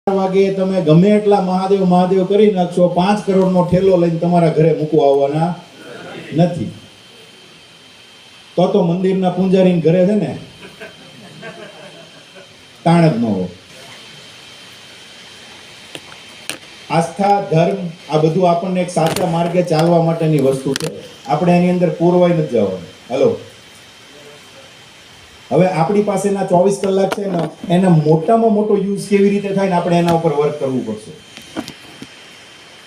વાગે તમે ગમે એટલા મહાદેવ મહાદેવ કરી નાખશો, 5 કરોડનો ઠેલો લઈને તમારા ઘરે મૂકવા આવવાના નથી. તો મંદિરના પૂંજારીને ઘરે છે ને તાણ જ ન હોય. આસ્થા, ધર્મ આ બધું આપણને એક સાચા માર્ગે ચાલવા માટેની વસ્તુ છે. આપણે એની અંદર પૂરવાઈ નથી જવાનું. હલો, હવે આપણી પાસેના 24 કલાક છે ને એના મોટામાં મોટો યુઝ કેવી રીતે થાય ને આપણે એના ઉપર વર્ક કરવું પડશે.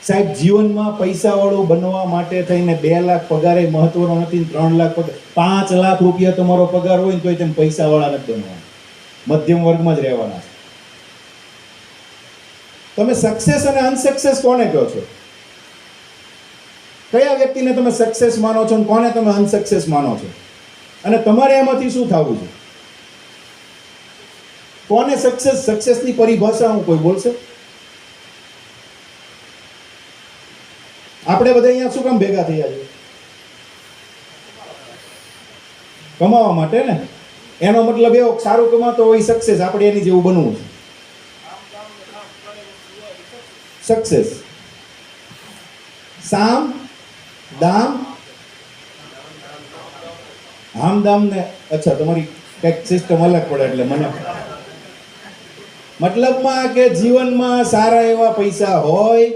સાહેબ, જીવનમાં પૈસાવાળો બનવા માટે થઈને 2 લાખ પગારે મહત્વનો નથી, 3 લાખ પગાર, 5 લાખ રૂપિયા તમારો પગાર હોય ને તોય તમે પૈસાવાળા નથી બનવાના, મધ્યમ વર્ગમાં જ રહેવાના છે. તમે સક્સેસ અને અનસક્સેસ કોને કહો છો? કયા વ્યક્તિને તમે સક્સેસ માનો છો અને કોને તમે અનસક્સેસ માનો છો? અને તમારે એમાંથી શું થવું છે? કોને સક્સેસ? સક્સેસની પરિભાષા હું કોઈ બોલશે? આપણે બધા અહીંયા શું કામ ભેગા થયા છે? કમાવા માટે ને. એનો મતલબ એવો સારું કમાતો હોય સક્સેસ, આપણે એની જેવું બનવું છે. સક્સેસ સામ દામ હામદામ ને અચ્છા, તમારી કંઈક સિસ્ટમ અલગ પડે એટલે મને મતલબમાં કે જીવનમાં સારા એવા પૈસા હોય,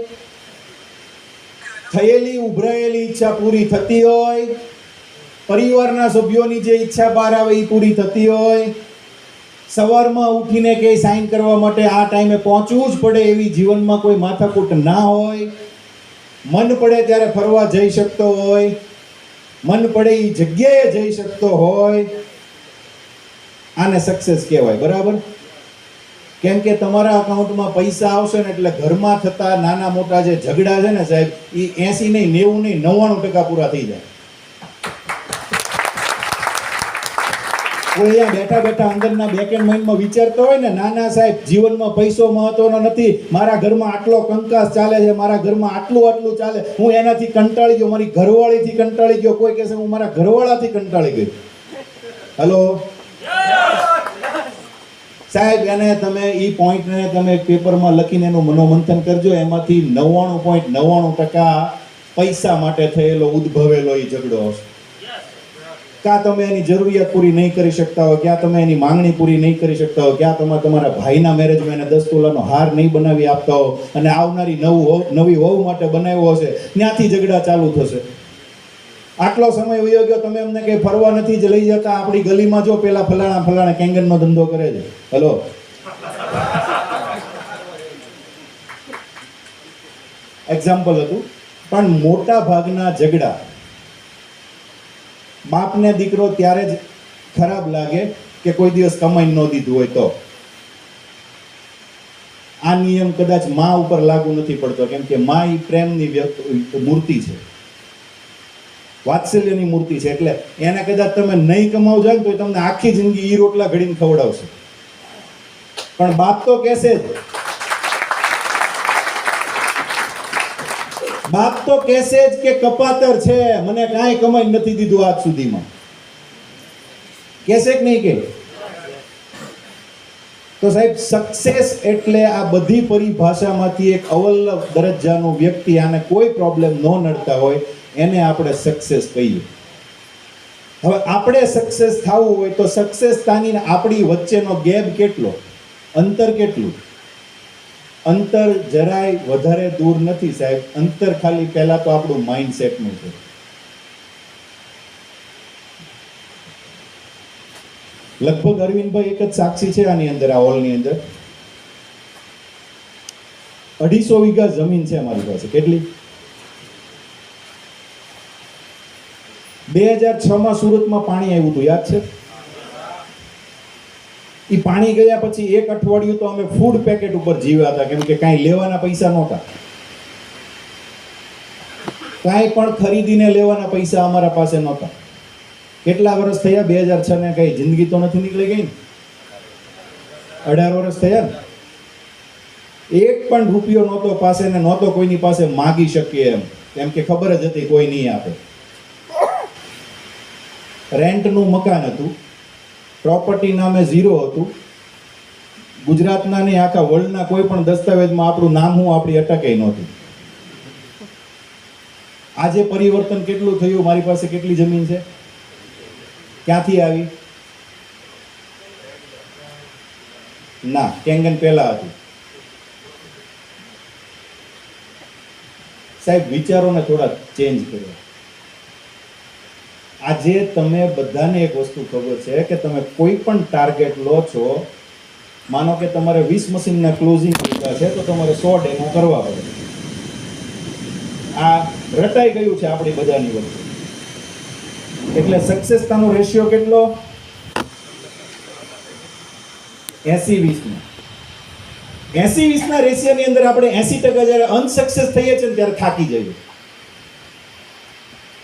થયેલી ઉભરાયેલી ઈચ્છા પૂરી થતી હોય, પરિવારના સભ્યોની જે ઈચ્છા બહાર આવે એ પૂરી થતી હોય, સવારમાં ઉઠીને કે સાઈન કરવા માટે આ ટાઈમે પહોંચવું જ પડે એવી જીવનમાં કોઈ માથાકૂટ ના હોય, મન પડે ત્યારે ફરવા જઈ શકતો હોય, મન પડે એ જગ્યાએ જઈ શકતો હોય, આને સક્સેસ કહેવાય. બરાબર? કેમ કે તમારા અકાઉન્ટમાં પૈસા આવશે ને એટલે ઘરમાં થતા નાના મોટા જે ઝઘડા છે ને સાહેબ, એ 80 નહીં, 90 નહીં, 99% પૂરા થઈ જાય. કોઈ અહીંયા બેઠા બેઠા અંદરના બેક એન્ડ માઇન્ડમાં વિચારતો હોય ને, નાના સાહેબ જીવનમાં પૈસો મહત્વનો નથી, મારા ઘરમાં આટલો કંકાસ ચાલે છે, મારા ઘરમાં આટલું ચાલે, હું એનાથી કંટાળી ગયો, મારી ઘરવાળીથી કંટાળી ગયો, કોઈ કહેશે હું મારા ઘરવાળાથી કંટાળી ગયો. હલો સાહેબ, એને તમે ઈ પોઈન્ટને તમે પેપરમાં લખીને એનું મનોમંથન કરજો. એમાંથી 99.99% પૈસા માટે થયેલો ઉદ્ભવેલો એ ઝઘડો હશે. ક્યાં તમે એની જરૂરિયાત પૂરી નહીં કરી શકતા હો, ક્યાં તમે એની માંગણી પૂરી નહીં કરી શકતા હો, ક્યાં તમે તમારા ભાઈના મેરેજમાં એને 10 તોલાનો હાર નહીં બનાવી આપતા હો અને આવનારી નવી વહુ માટે બનાવ્યો હશે, ત્યાંથી ઝઘડા ચાલુ થશે. આટલો સમય વયો ગયો, તમે એમને કઈ ફરવા નથી જ લઈ જતા. આપણી ગલીમાં જો પેલા ફલાણા કેંગનનો ધંધો કરે છે. હલો, એક્ઝામ્પલ હતું. પણ મોટા ભાગના ઝઘડા બાપને દીકરો ત્યારે જ ખરાબ લાગે કે કોઈ દિવસ કમાઈ ન દીધું હોય તો. આ નિયમ કદાચ માં ઉપર લાગુ નથી પડતો, કેમ કે માં એ પ્રેમની મૂર્તિ છે, વાત્સલ્યની મૂર્તિ છે. એટલે એને કદાચ તમે નહીં કમાવજો ને તો તમને આખી જિંદગી ઈ રોટલા ઘડીને ખવડાવશે. પણ બાપ તો કહેશે જ, બાપ તો કહેશે જ કે કપાતર છે, મને કાંઈ કમાઈ નથી દીધું આજ સુધીમાં. કહેશે કે નહીં કે? તો સાહેબ, સક્સેસ એટલે આ બધી પરિભાષામાંથી એક અવલ્લભ દરજ્જાનો વ્યક્તિ, આને કોઈ પ્રોબ્લેમ ન નડતા હોય એને આપણે સક્સેસ કહીએ. હવે આપણે સક્સેસ થવું હોય તો સક્સેસતાની આપણી વચ્ચેનો ગેપ કેટલો, અંતર કેટલું? અંતર જરાય વધારે દૂર નથી સાહેબ. અંતર ખાલી પહેલા તો આપણું માઇન્ડસેટનું છે. લગભગ અરવિંદભાઈ એક જ સાક્ષી છે આની અંદર, આ હોલની અંદર. 250 વીઘા જમીન છે અમારી પાસે. કેટલી? 2006માં સુરતમાં પાણી આવ્યું હતું, યાદ છે? એ પાણી ગયા પછી 1 અઠવાડિયું તો અમે ફૂડ પેકેટ ઉપર જીવ્યા હતા, કેમ કે કાંઈ લેવાના પૈસા નહોતા. કાંઈ પણ ખરીદીને લેવાના પૈસા અમારા પાસે નહોતા. કેટલા વર્ષ થયા? 2006 ને કઈ જિંદગી તો નથી નીકળી ગઈ ને? 18 વર્ષ થયા ને? એક પણ રૂપિયો નહોતો પાસે ને નહોતો કોઈની પાસે માગી શકીએ એમ, કેમ કે ખબર જ હતી કોઈ નહીં આપે. રેન્ટનું મકાન હતું, પ્રોપર્ટી નામે 0 હતું, ગુજરાતના ને આખા વર્લ્ડના કોઈ પણ દસ્તાવેજમાં આપણું નામ હું આપણી અટકે નહોતી. આજે પરિવર્તન કેટલું થયું, મારી પાસે કેટલી જમીન છે, ક્યાંથી આવી? ના, કેંગન પહેલા હતી. સાહેબ, વિચારોને થોડા ચેન્જ કર્યા. આજે તમે બધાને એક વસ્તુ ખબર છે કે તમે કોઈ પણ ટાર્ગેટ લો છો, માનો કે તમારે 20 મશીનના ક્લોઝિંગ લીધા છે તો તમારે 100 ડેમો કરવા પડે. આ રટાઈ ગયું છે આપણી બધાની વચ્ચે. એટલે સક્સેસતાનો રેશિયો કેટલો? 80-20 80-20 રેશિયોની અંદર આપણે 80% જ્યારે અનસક્સેસ થઈએ છીએ ત્યારે થાકી જઈએ.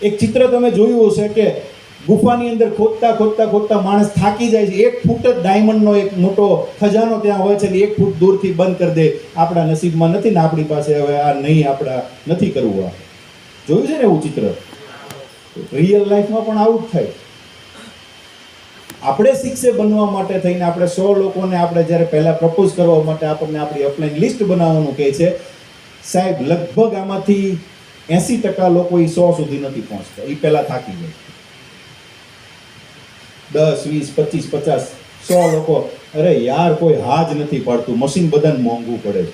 એક ચિત્ર તમે જોયું હશે કે ગુફાની અંદર ખોદતા માણસ થાકી જાય છે. 1 ફૂટ જ ડાયમંડનો એક મોટો ખજાનો ત્યાં હોય છે, 1 ફૂટ દૂરથી બંધ કરી દે. આપણા નસીબમાં નથી ને આપણી પાસે હવે આ નહીં, આપણા નથી કરવું. આ જોયું છે ને એવું ચિત્ર? રિયલ લાઈફમાં પણ આવું જ થાય. આપણે શિક્ષે બનવા માટે થઈને આપણે 100 લોકોને આપણે જ્યારે પહેલા પ્રપોઝ કરવા માટે આપણને આપણી અપલાઈન લિસ્ટ બનાવવાનું કહે છે, સાહેબ લગભગ આમાંથી 80% લોકો એ 100 સુધી નથી પહોંચતા. એ પહેલા થાકી જાય. 10, 20, 25, 50, 100 લોકો, અરે યાર કોઈ હાજ નથી પાડતું, મશીન બધાને મોંઘું પડે છે.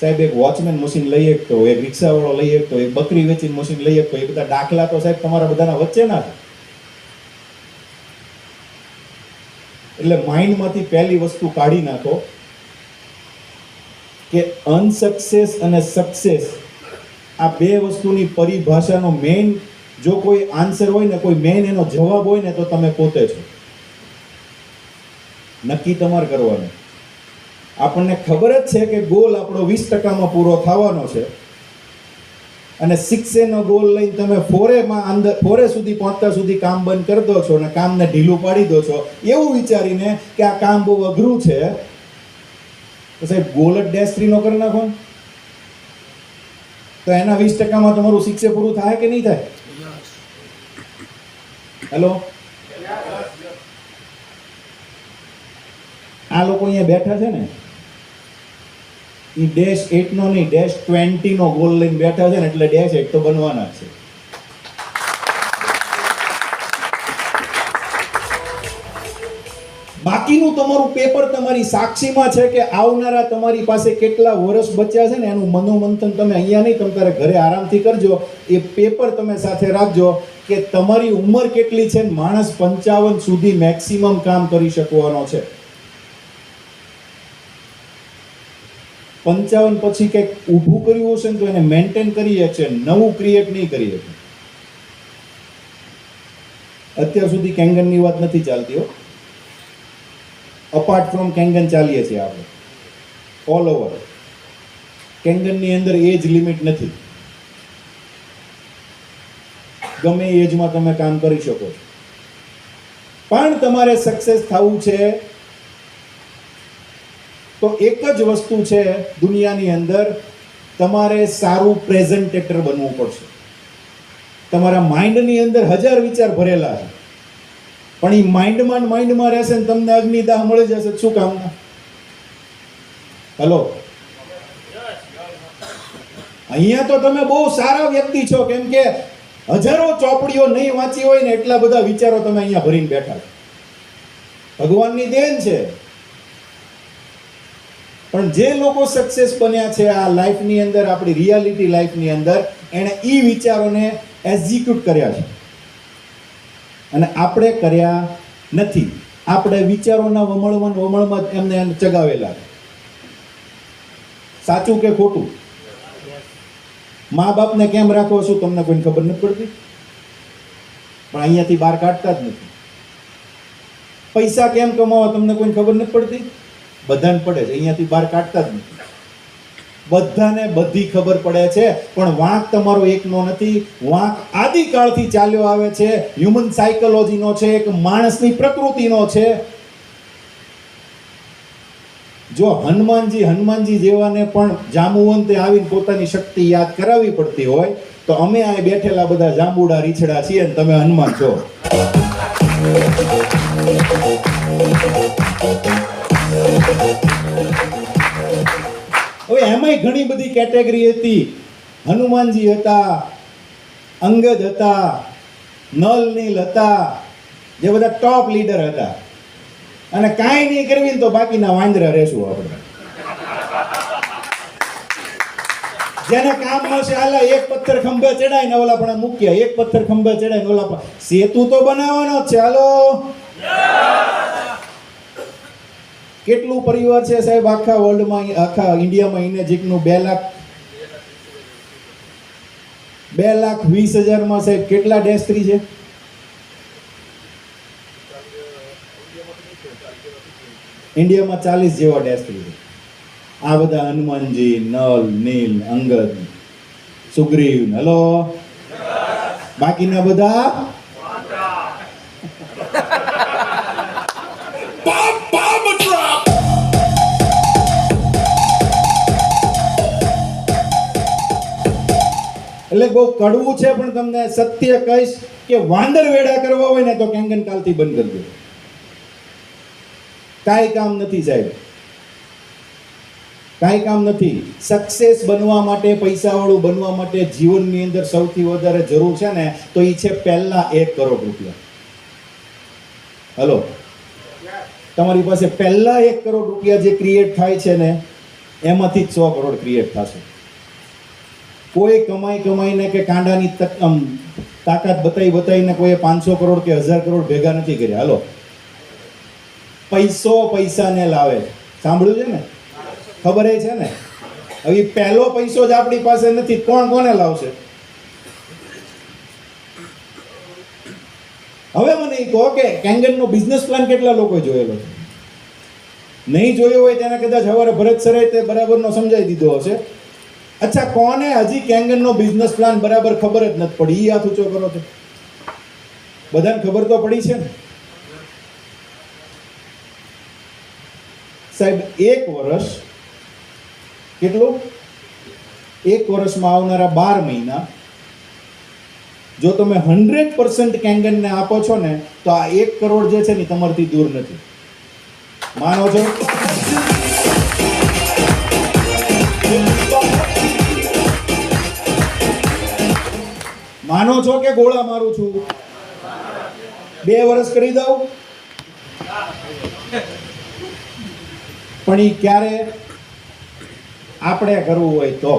સાહેબ એક વોચમેન મશીન લઈ શકતો, એક રિક્ષાવાળો લઈ શકતો, એક બકરી વેચીને મશીન લઈ શકતો, એ બધા દાખલા તો સાહેબ તમારા બધાના વચ્ચેના છે. એટલે માઇન્ડમાંથી પહેલી વસ્તુ કાઢી નાખો કે અનસક્સેસ અને સક્સેસ આ બે વસ્તુની પરિભાષાનો મેઇન જો કોઈ આન્સર હોય ને, કોઈ મેઇન એનો જવાબ હોય ને, તો તમે પોતે છો. નક્કી તમારે કરવાનું. આપણને ખબર જ છે કે ગોલ આપણો 20%માં પૂરો થવાનો છે અને 6A નો ગોલ લઈને તમે 4A સુધી પહોંચતા સુધી કામ બંધ કરી દો છો અને કામને ઢીલું પાડી દો છો એવું વિચારીને કે આ કામ બહુ અઘરું છે, તો સાહેબ ગોલ જ -3 નો કરી નાખો તો એના 20%માં તમારું 6A પૂરું થાય કે નહીં થાય? હેલો, આ લોકો અહીંયા બેઠા છે ને, એ -8 નો નહીં, -20 નો ગોલ લઈને બેઠા છે ને, એટલે -8 તો બનવાના છે. બાકીનું તમારું પેપર તમારી સાક્ષીમાં છે કે આવનારા તમારી પાસે કેટલા વર્ષ બચ્યા છે ને એનું મનોમંથન તમે અહીંયા નહીં, તમે તારે ઘરે આરામથી કરજો. એ પેપર તમે સાથે રાખજો કે તમારી ઉંમર કેટલી છે ને માણસ 55 સુધી મેક્સિમમ કામ કરી શકવાનો છે. 55 પછી કંઈક ઊભું કર્યું હશે ને તો એને મેન્ટેન કરી શકશે, નવું ક્રિએટ નહીં કરી શકે. અત્યાર સુધી કેંગનની વાત નથી ચાલતી હો, અપાર્ટ ફ્રોમ કેંગન ચાલીએ છીએ આપણે ઓલ ઓવર. કેંગનની અંદર એજ લિમિટ નથી, ગમે એ એજમાં તમે કામ કરી શકો છો. પણ તમારે સક્સેસ થવું છે તો એક જ વસ્તુ છે દુનિયાની અંદર, તમારે સારું પ્રેઝન્ટેટર બનવું પડશે. તમારા માઇન્ડની અંદર 1000 વિચાર ભરેલા છે, પણ એ માઇન્ડમાં રહેશે ને તમને અગ્નિદાહ મળી જશે, શું કામના? હેલો, અહીંયા તો તમે બહુ સારા વ્યક્તિ છો, કેમ કે હજારો ચોપડીઓ નહીં વાંચી હોય ને એટલા બધા વિચારો તમે અહીંયા ભરીને બેઠા છો. ભગવાનની દેન છે. પણ જે લોકો સક્સેસ બન્યા છે આ લાઈફની અંદર, આપણી રિયાલિટી લાઈફની અંદર, એણે એ વિચારોને એક્ઝિક્યુટ કર્યા છે અને આપણે કર્યા નથી. આપણે વિચારોના વમળમાં એમને ચગાવેલા. સાચું કે ખોટું? મા બાપને કેમ રાખો છો તમને કોઈને ખબર નથી પડતી, પણ અહીંયાથી બહાર કાઢતા જ નથી. પૈસા કેમ કમાવા તમને કોઈને ખબર નથી પડતી, બધાને પડે છે, અહીંયાથી બહાર કાઢતા જ નથી. બધાને બધી ખબર પડે છે, પણ વાંક તમારો એકનો નથી. વાંક આદિકાળથી ચાલ્યો આવે છે, હ્યુમન સાયકોલોજીનો છે, એક માણસની પ્રકૃતિનો છે. જો હનુમાનજી જેવાને પણ જાંબુવંતે આવીને પોતાની શક્તિ યાદ કરાવવી પડતી હોય તો અમે આ બેઠેલા બધા જાંબુડા રીછડા છીએ અને તમે હનુમાન છો. હવે એમાંય ઘણી બધી કેટેગરી હતી. હનુમાનજી હતા, અંગદ હતા, નલ નીલ હતા, જે બધા ટોપ લીડર હતા. અને કાંઈ નહીં કરવી ને તો બાકીના વાંદરા રહેશું આપણે. જેને કામ મળશે આલા એક પથ્થર ખંભે ચડાય ને ઓલા પણ મૂક્યા, એક પથ્થર ખંભે ચડાય ને ઓલા પણ સેતુ તો બનાવવાનો જ છે. હાલો, કેટલું પરિવાર છે સાહેબ આખા વર્લ્ડમાં, આખા ઇન્ડિયામાં ઇનેજિકનું 2,20,000 માં સાહેબ કેટલા ડેસ્ટ્રી છે? ઇન્ડિયામાં 40 જેવા ડેસ્ટ્રી છે. આ બધા હનુમાનજી, નલ, નીલ, અંગદ, સુગ્રીવ, હલો, બાકીના બધા એટલે બહુ કડવું છે પણ તમને સત્ય કહીશ કે વાંદર વેડા કરવા હોય ને તો કેંગન કાલથી બંધ કરી દો. કાંઈ કામ નથી સાહેબ, કાંઈ કામ નથી. સક્સેસ બનવા માટે, પૈસાવાળું બનવા માટે જીવનની અંદર સૌથી વધારે જરૂર છે ને તો એ છે પહેલા 1 કરોડ રૂપિયા. હલો, તમારી પાસે પહેલા 1 કરોડ રૂપિયા જે ક્રિએટ થાય છે ને એમાંથી જ 100 કરોડ ક્રિએટ થશે. કોઈ કમાઈને કે કાંડાની તાકાત બતાવીને કોઈ 500 કરોડ કે 1000 કરોડ ભેગા નથી કર્યા. હાલો, પૈસો પૈસાને લાવે. સાંભળ્યું છે ને? ખબર છે ને? હવે પહેલો પૈસો જ આપણી પાસે નથી, કોને લાવશે? હવે મને એ કહો કે કેંગનનો બિઝનેસ પ્લાન કેટલા લોકો જોયેલો છે? નહીં જોયો હોય તેને કદાચ સવારે ભરત સરે તે બરાબરનો સમજાવી દીધો હશે. અચ્છા, કોને હજી કેંગનનો બિઝનેસ પ્લાન બરાબર ખબર જ નથી પડી? એ હાથ ઊંચો કરો તો. બધાને ખબર તો પડી છે ને સાહેબ? 1 વર્ષ કેટલું? 1 વર્ષમાં આવનારા 12 મહિના જો તમે 100% કેંગનને આપો છો ને તો આ 1 કરોડ જે છે ને તમારથી દૂર નથી. માનો છો? માનો છો કે ગોળા મારું છું? 2 વર્ષ કરી દઉં? પણ એ ક્યારે આપણે કરવું હોય તો.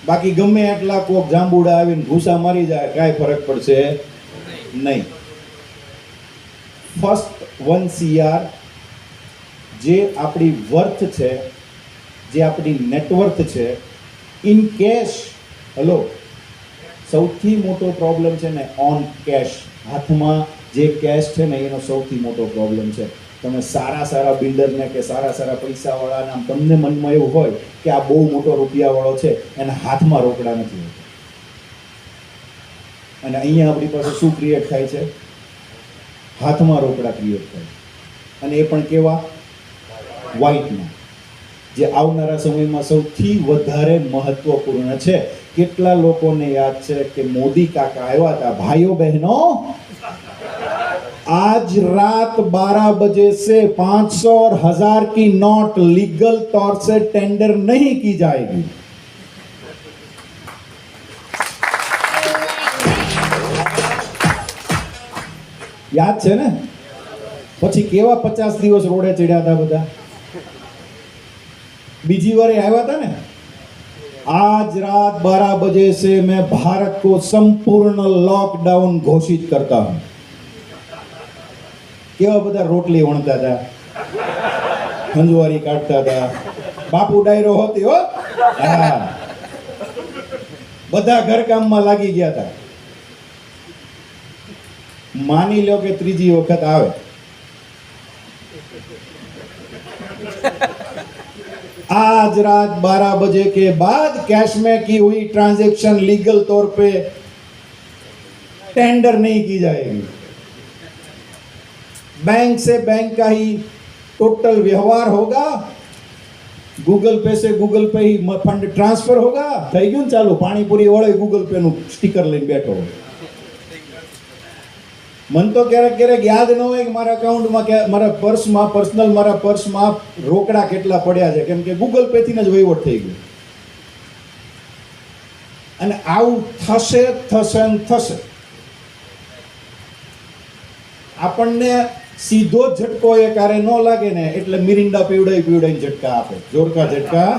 બાકી ગમે એટલા કોક જાંબુડા આવીને ભૂસા મારી જાય, કાંઈ ફરક પડશે નહીં. ફર્સ્ટ 1 CR જે આપણી વર્થ છે, જે આપણી નેટવર્થ છે, ઇન કેશ. હલો, સૌથી મોટો પ્રોબ્લેમ છે ને ઓન કેશ. હાથમાં જે કેશ છે ને એનો સૌથી મોટો પ્રોબ્લેમ છે. તમે સારા બિલ્ડરને કે સારા પૈસાવાળાને તમને મનમાં એવું હોય કે આ બહુ મોટો રૂપિયાવાળો છે, એના હાથમાં રોકડા નથી હોતા. અને અહીંયા આપણી પાસે શું ક્રિએટ થાય છે? હાથમાં રોકડા ક્રિએટ થાય. અને એ પણ કેવા? વ્હાઇટમાં, જે આવનારા સમયમાં સૌથી વધારે મહત્વપૂર્ણ છે. કેટલા લોકોને યાદ છે કે મોદી કાકા આવ્યા હતા? ભાઈઓ બહેનો, आज रात 12 बजे से 500 और 1000 की नोट लीगल तौर से टेंडर नहीं की जाएगी. યાદ છે ને? પછી કેવા 50 દિવસ રોડે ચડ્યા હતા બધા. બીજી વાર આવ્યા હતા ને? आज रात 12 बजे से मैं भारत को संपूर्ण लॉकडाउन घोषित करता हूं. કેવા બધા રોટલી વણતા હતા, ખંજવારી કાઢતા હતા. બાપુ ડાયરો હોતી હો. હા, બધા ઘરકામમાં લાગી ગયા હતા. માની લો કે ત્રીજી વખત આવે. आज रात 12 बजे के बाद कैश में की हुई ट्रांजैक्शन लीगल तौर पे टेंडर नहीं की जाएगी. बैंक से बैंक का ही टोटल व्यवहार होगा. गूगल पे से गूगल पे ही फंड ट्रांसफर होगा. થઈ ગયું ચાલુ. પાણીપુરી વાળો ગૂગલ પે નું સ્ટીકર લઈને બેઠો. મન તો ક્યારેક યાદ ન હોય કે મારા અકાઉન્ટમાં કે મારા પર્સમાં મારા પર્સમાં રોકડા કેટલા પડ્યા છે, કેમ કે ગૂગલ પે થી જ વહીવટ થઈ ગયો. અને આવું થશે ને થશે. આપણને સીધો ઝટકો એ કારે ન લાગે ને એટલે મિરિંડા પીવડાઈને ઝટકા આપે, જોરકા ઝટકા.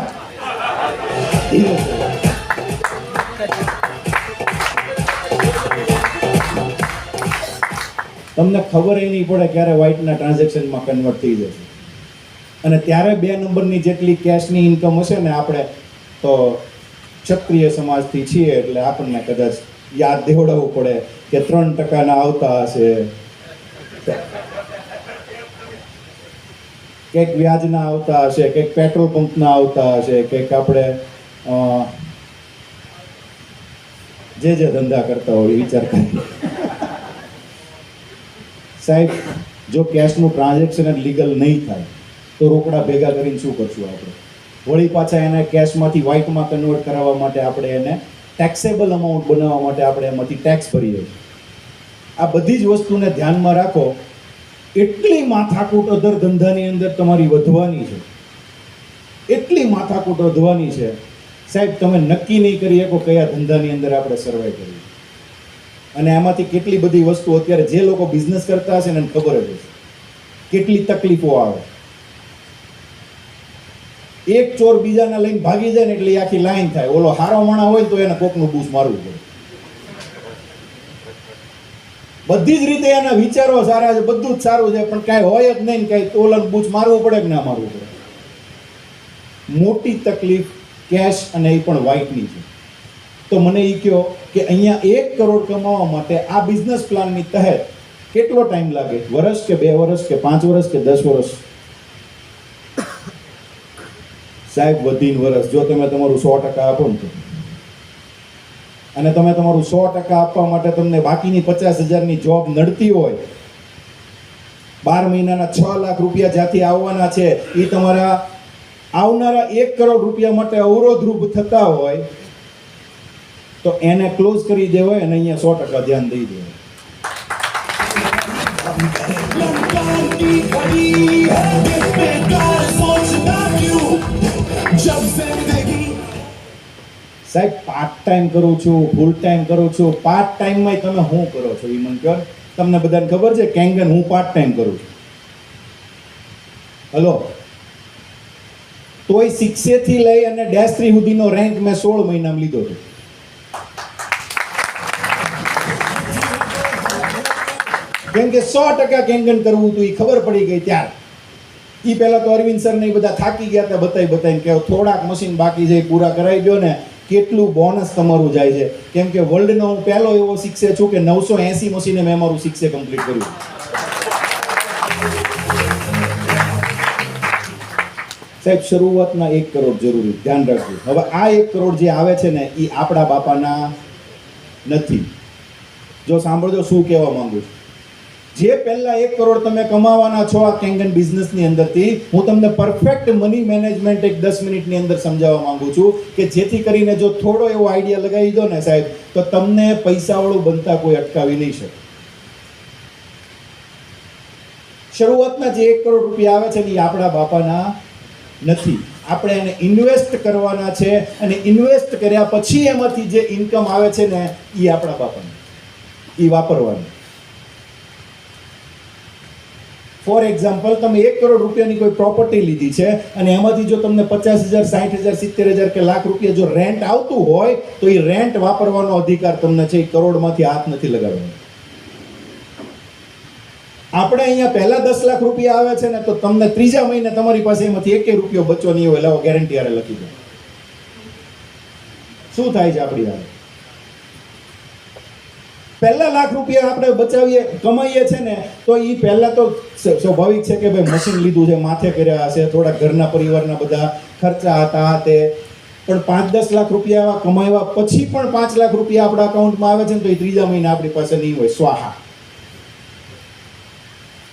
તમને ખબર નહીં પડે ક્યારે વ્હાઇટના ટ્રાન્ઝેક્શનમાં કન્વર્ટ થઈ જશે. અને ત્યારે 2 નંબરની જેટલી કેશની ઇન્કમ હશે ને, આપણે તો ક્ષત્રિય સમાજથી છીએ એટલે આપણને કદાચ યાદ દેવડાવવું પડે કે 3% આવતા હશે, કંઈક વ્યાજના આવતા હશે, કંઈક પેટ્રોલ પંપના આવતા હશે, કંઈક આપણે જે ધંધા કરતા હોય વિચાર કરી. સાહેબ, જો કેશનું ટ્રાન્ઝેક્શન જ લીગલ નહીં થાય તો રોકડા ભેગા કરીને શું કરશું આપણે? વળી પાછા એને કેશમાંથી વ્હાઇટમાં કન્વર્ટ કરાવવા માટે આપણે એને ટેક્સેબલ અમાઉન્ટ બનાવવા માટે આપણે એમાંથી ટેક્સ ભરીએ છીએ. આ બધી જ વસ્તુને ધ્યાનમાં રાખો. એટલી માથાકૂટ અધર ધંધાની અંદર તમારી વધવાની છે, એટલી માથાકૂટ વધવાની છે સાહેબ, તમે નક્કી નહીં કરી શકો કયા ધંધાની અંદર આપણે સર્વાઈવ કરીએ. અને એમાંથી કેટલી બધી વસ્તુ અત્યારે જે લોકો બિઝનેસ કરતા હશે ને એને ખબર જ હશે કેટલી તકલીફો આવે. એક ચોર બીજાના લઈને ભાગી જાય ને એટલે આખી લાઈન થાય. ઓલો હારો માણા હોય તો એને કોકનું બૂસ મારવું પડે. બધી જ રીતે એના વિચારો સારા છે, બધું જ સારું છે, પણ કાંઈ હોય જ નહીં, કાંઈ ઓલાનું બૂચ મારવું પડે કે ના મારવું પડે. મોટી તકલીફ કેશ અને એ પણ વ્હાઇટની છે. તો મને એ કહો કે અહીંયા 1 કરોડ કમાવા માટે આ બિઝનેસ પ્લાનની તહેત કેટલો ટાઈમ લાગે? વર્ષ કે 2 વર્ષ કે 5 વર્ષ કે 10 વર્ષ? સાહેબ, વધીને વર્ષ. જો તમે તમારું 100% આપો ને તો, અને તમે તમારું 100% આપવા માટે તમને બાકીની 50,000ની જોબ નડતી હોય, 12 મહિનાના 6 લાખ રૂપિયા જ્યાંથી આવવાના છે એ તમારા આવનારા 1 કરોડ રૂપિયા માટે અવરોધરૂપ થતા હોય તો એને ક્લોઝ કરી દેવાય અને અહીંયા 100% ધ્યાન દઈ દેવાય. સાહેબ, પાર્ટ ટાઈમ કરું છું, ફૂલ ટાઈમ કરું છું. પાર્ટ ટાઈમમાં તમે શું કરો છો એ મને કહો. તમને બધાને ખબર છે કેંગન હું પાર્ટ ટાઈમ કરું છું. હલો, તોય 6 થી લઈ અને -3 સુધીનો રેન્ક મેં 16 મહિનામાં લીધો હતો. કેમ કે 100% કેંગન કરવું હતું એ ખબર પડી ગઈ ત્યારે. એ પહેલા તો અરવિંદ સર ને બધા થાકી ગયા હતા બતાવીને કે થોડાક મશીન બાકી છે પૂરા કરાવી દો ને, કેટલું બોનસ તમારું જાય છે. કેમ કે વર્લ્ડનો હું પહેલો એવો શિક્ષક છું કે 980 મશીને મેં મારું શિક્ષક કમ્પ્લીટ કર્યું. સાહેબ, શરૂઆતના 1 કરોડ જરૂરી, ધ્યાન રાખજો. હવે આ 1 કરોડ જે આવે છે ને એ આપણા બાપાના નથી. જો સાંભળજો શું કહેવા માંગુ છું. જે પહેલા 1 કરોડ તમે કમાવાના છો આ કેંગન બિઝનેસની અંદરથી, હું તમને પરફેક્ટ મની મેનેજમેન્ટ એક 10 મિનિટની અંદર સમજાવવા માંગુ છું કે જેથી કરીને જો થોડો એવો આઈડિયા લગાવી દો ને સાહેબ, તો તમને પૈસાવાળું બનતા કોઈ અટકાવી નહીં શકે. શરૂઆતના જે 1 કરોડ રૂપિયા આવે છે ને એ આપણા બાપાના નથી. આપણે એને ઇન્વેસ્ટ કરવાના છે અને ઇન્વેસ્ટ કર્યા પછી એમાંથી જે ઇન્કમ આવે છે ને એ આપણા બાપાની, એ વાપરવાની. ફોર એક્ઝામ્પલ, તમે 1 કરોડ રૂપિયાની કોઈ પ્રોપર્ટી લીધી છે અને એમાંથી જો તમને 50,000, 60,000, 70,000 કે લાખ રૂપિયા જો રેન્ટ આવતું હોય તો એ રેન્ટ વાપરવાનો અધિકાર તમને છે. એ કરોડમાંથી હાથ નથી લગાડવાનો. આપણે અહીંયા પહેલા 10 લાખ રૂપિયા આવે છે ને તો તમને 3જા મહિને તમારી પાસે એમાંથી 1 રૂપિયો બચો નહીં હોય. લાવો ગેરંટી આરે લખી દો. શું થાય છે આપણી હારે? પહેલા લાખ રૂપિયા આપણે બચાવીએ કમાઈએ છે ને તો એ પહેલા તો સ્વાભાવિક છે કે ભાઈ મશીન લીધું છે, માથે કર્યા હશે, થોડા ઘરના પરિવારના બધા ખર્ચા હતા તે, પણ 5-10 લાખ રૂપિયા કમાવ્યા પછી પણ 5 લાખ રૂપિયા આપણા અકાઉન્ટમાં આવે છે ને તો એ 3જા મહિને આપણી પાસે નહીં હોય, સ્વાહા.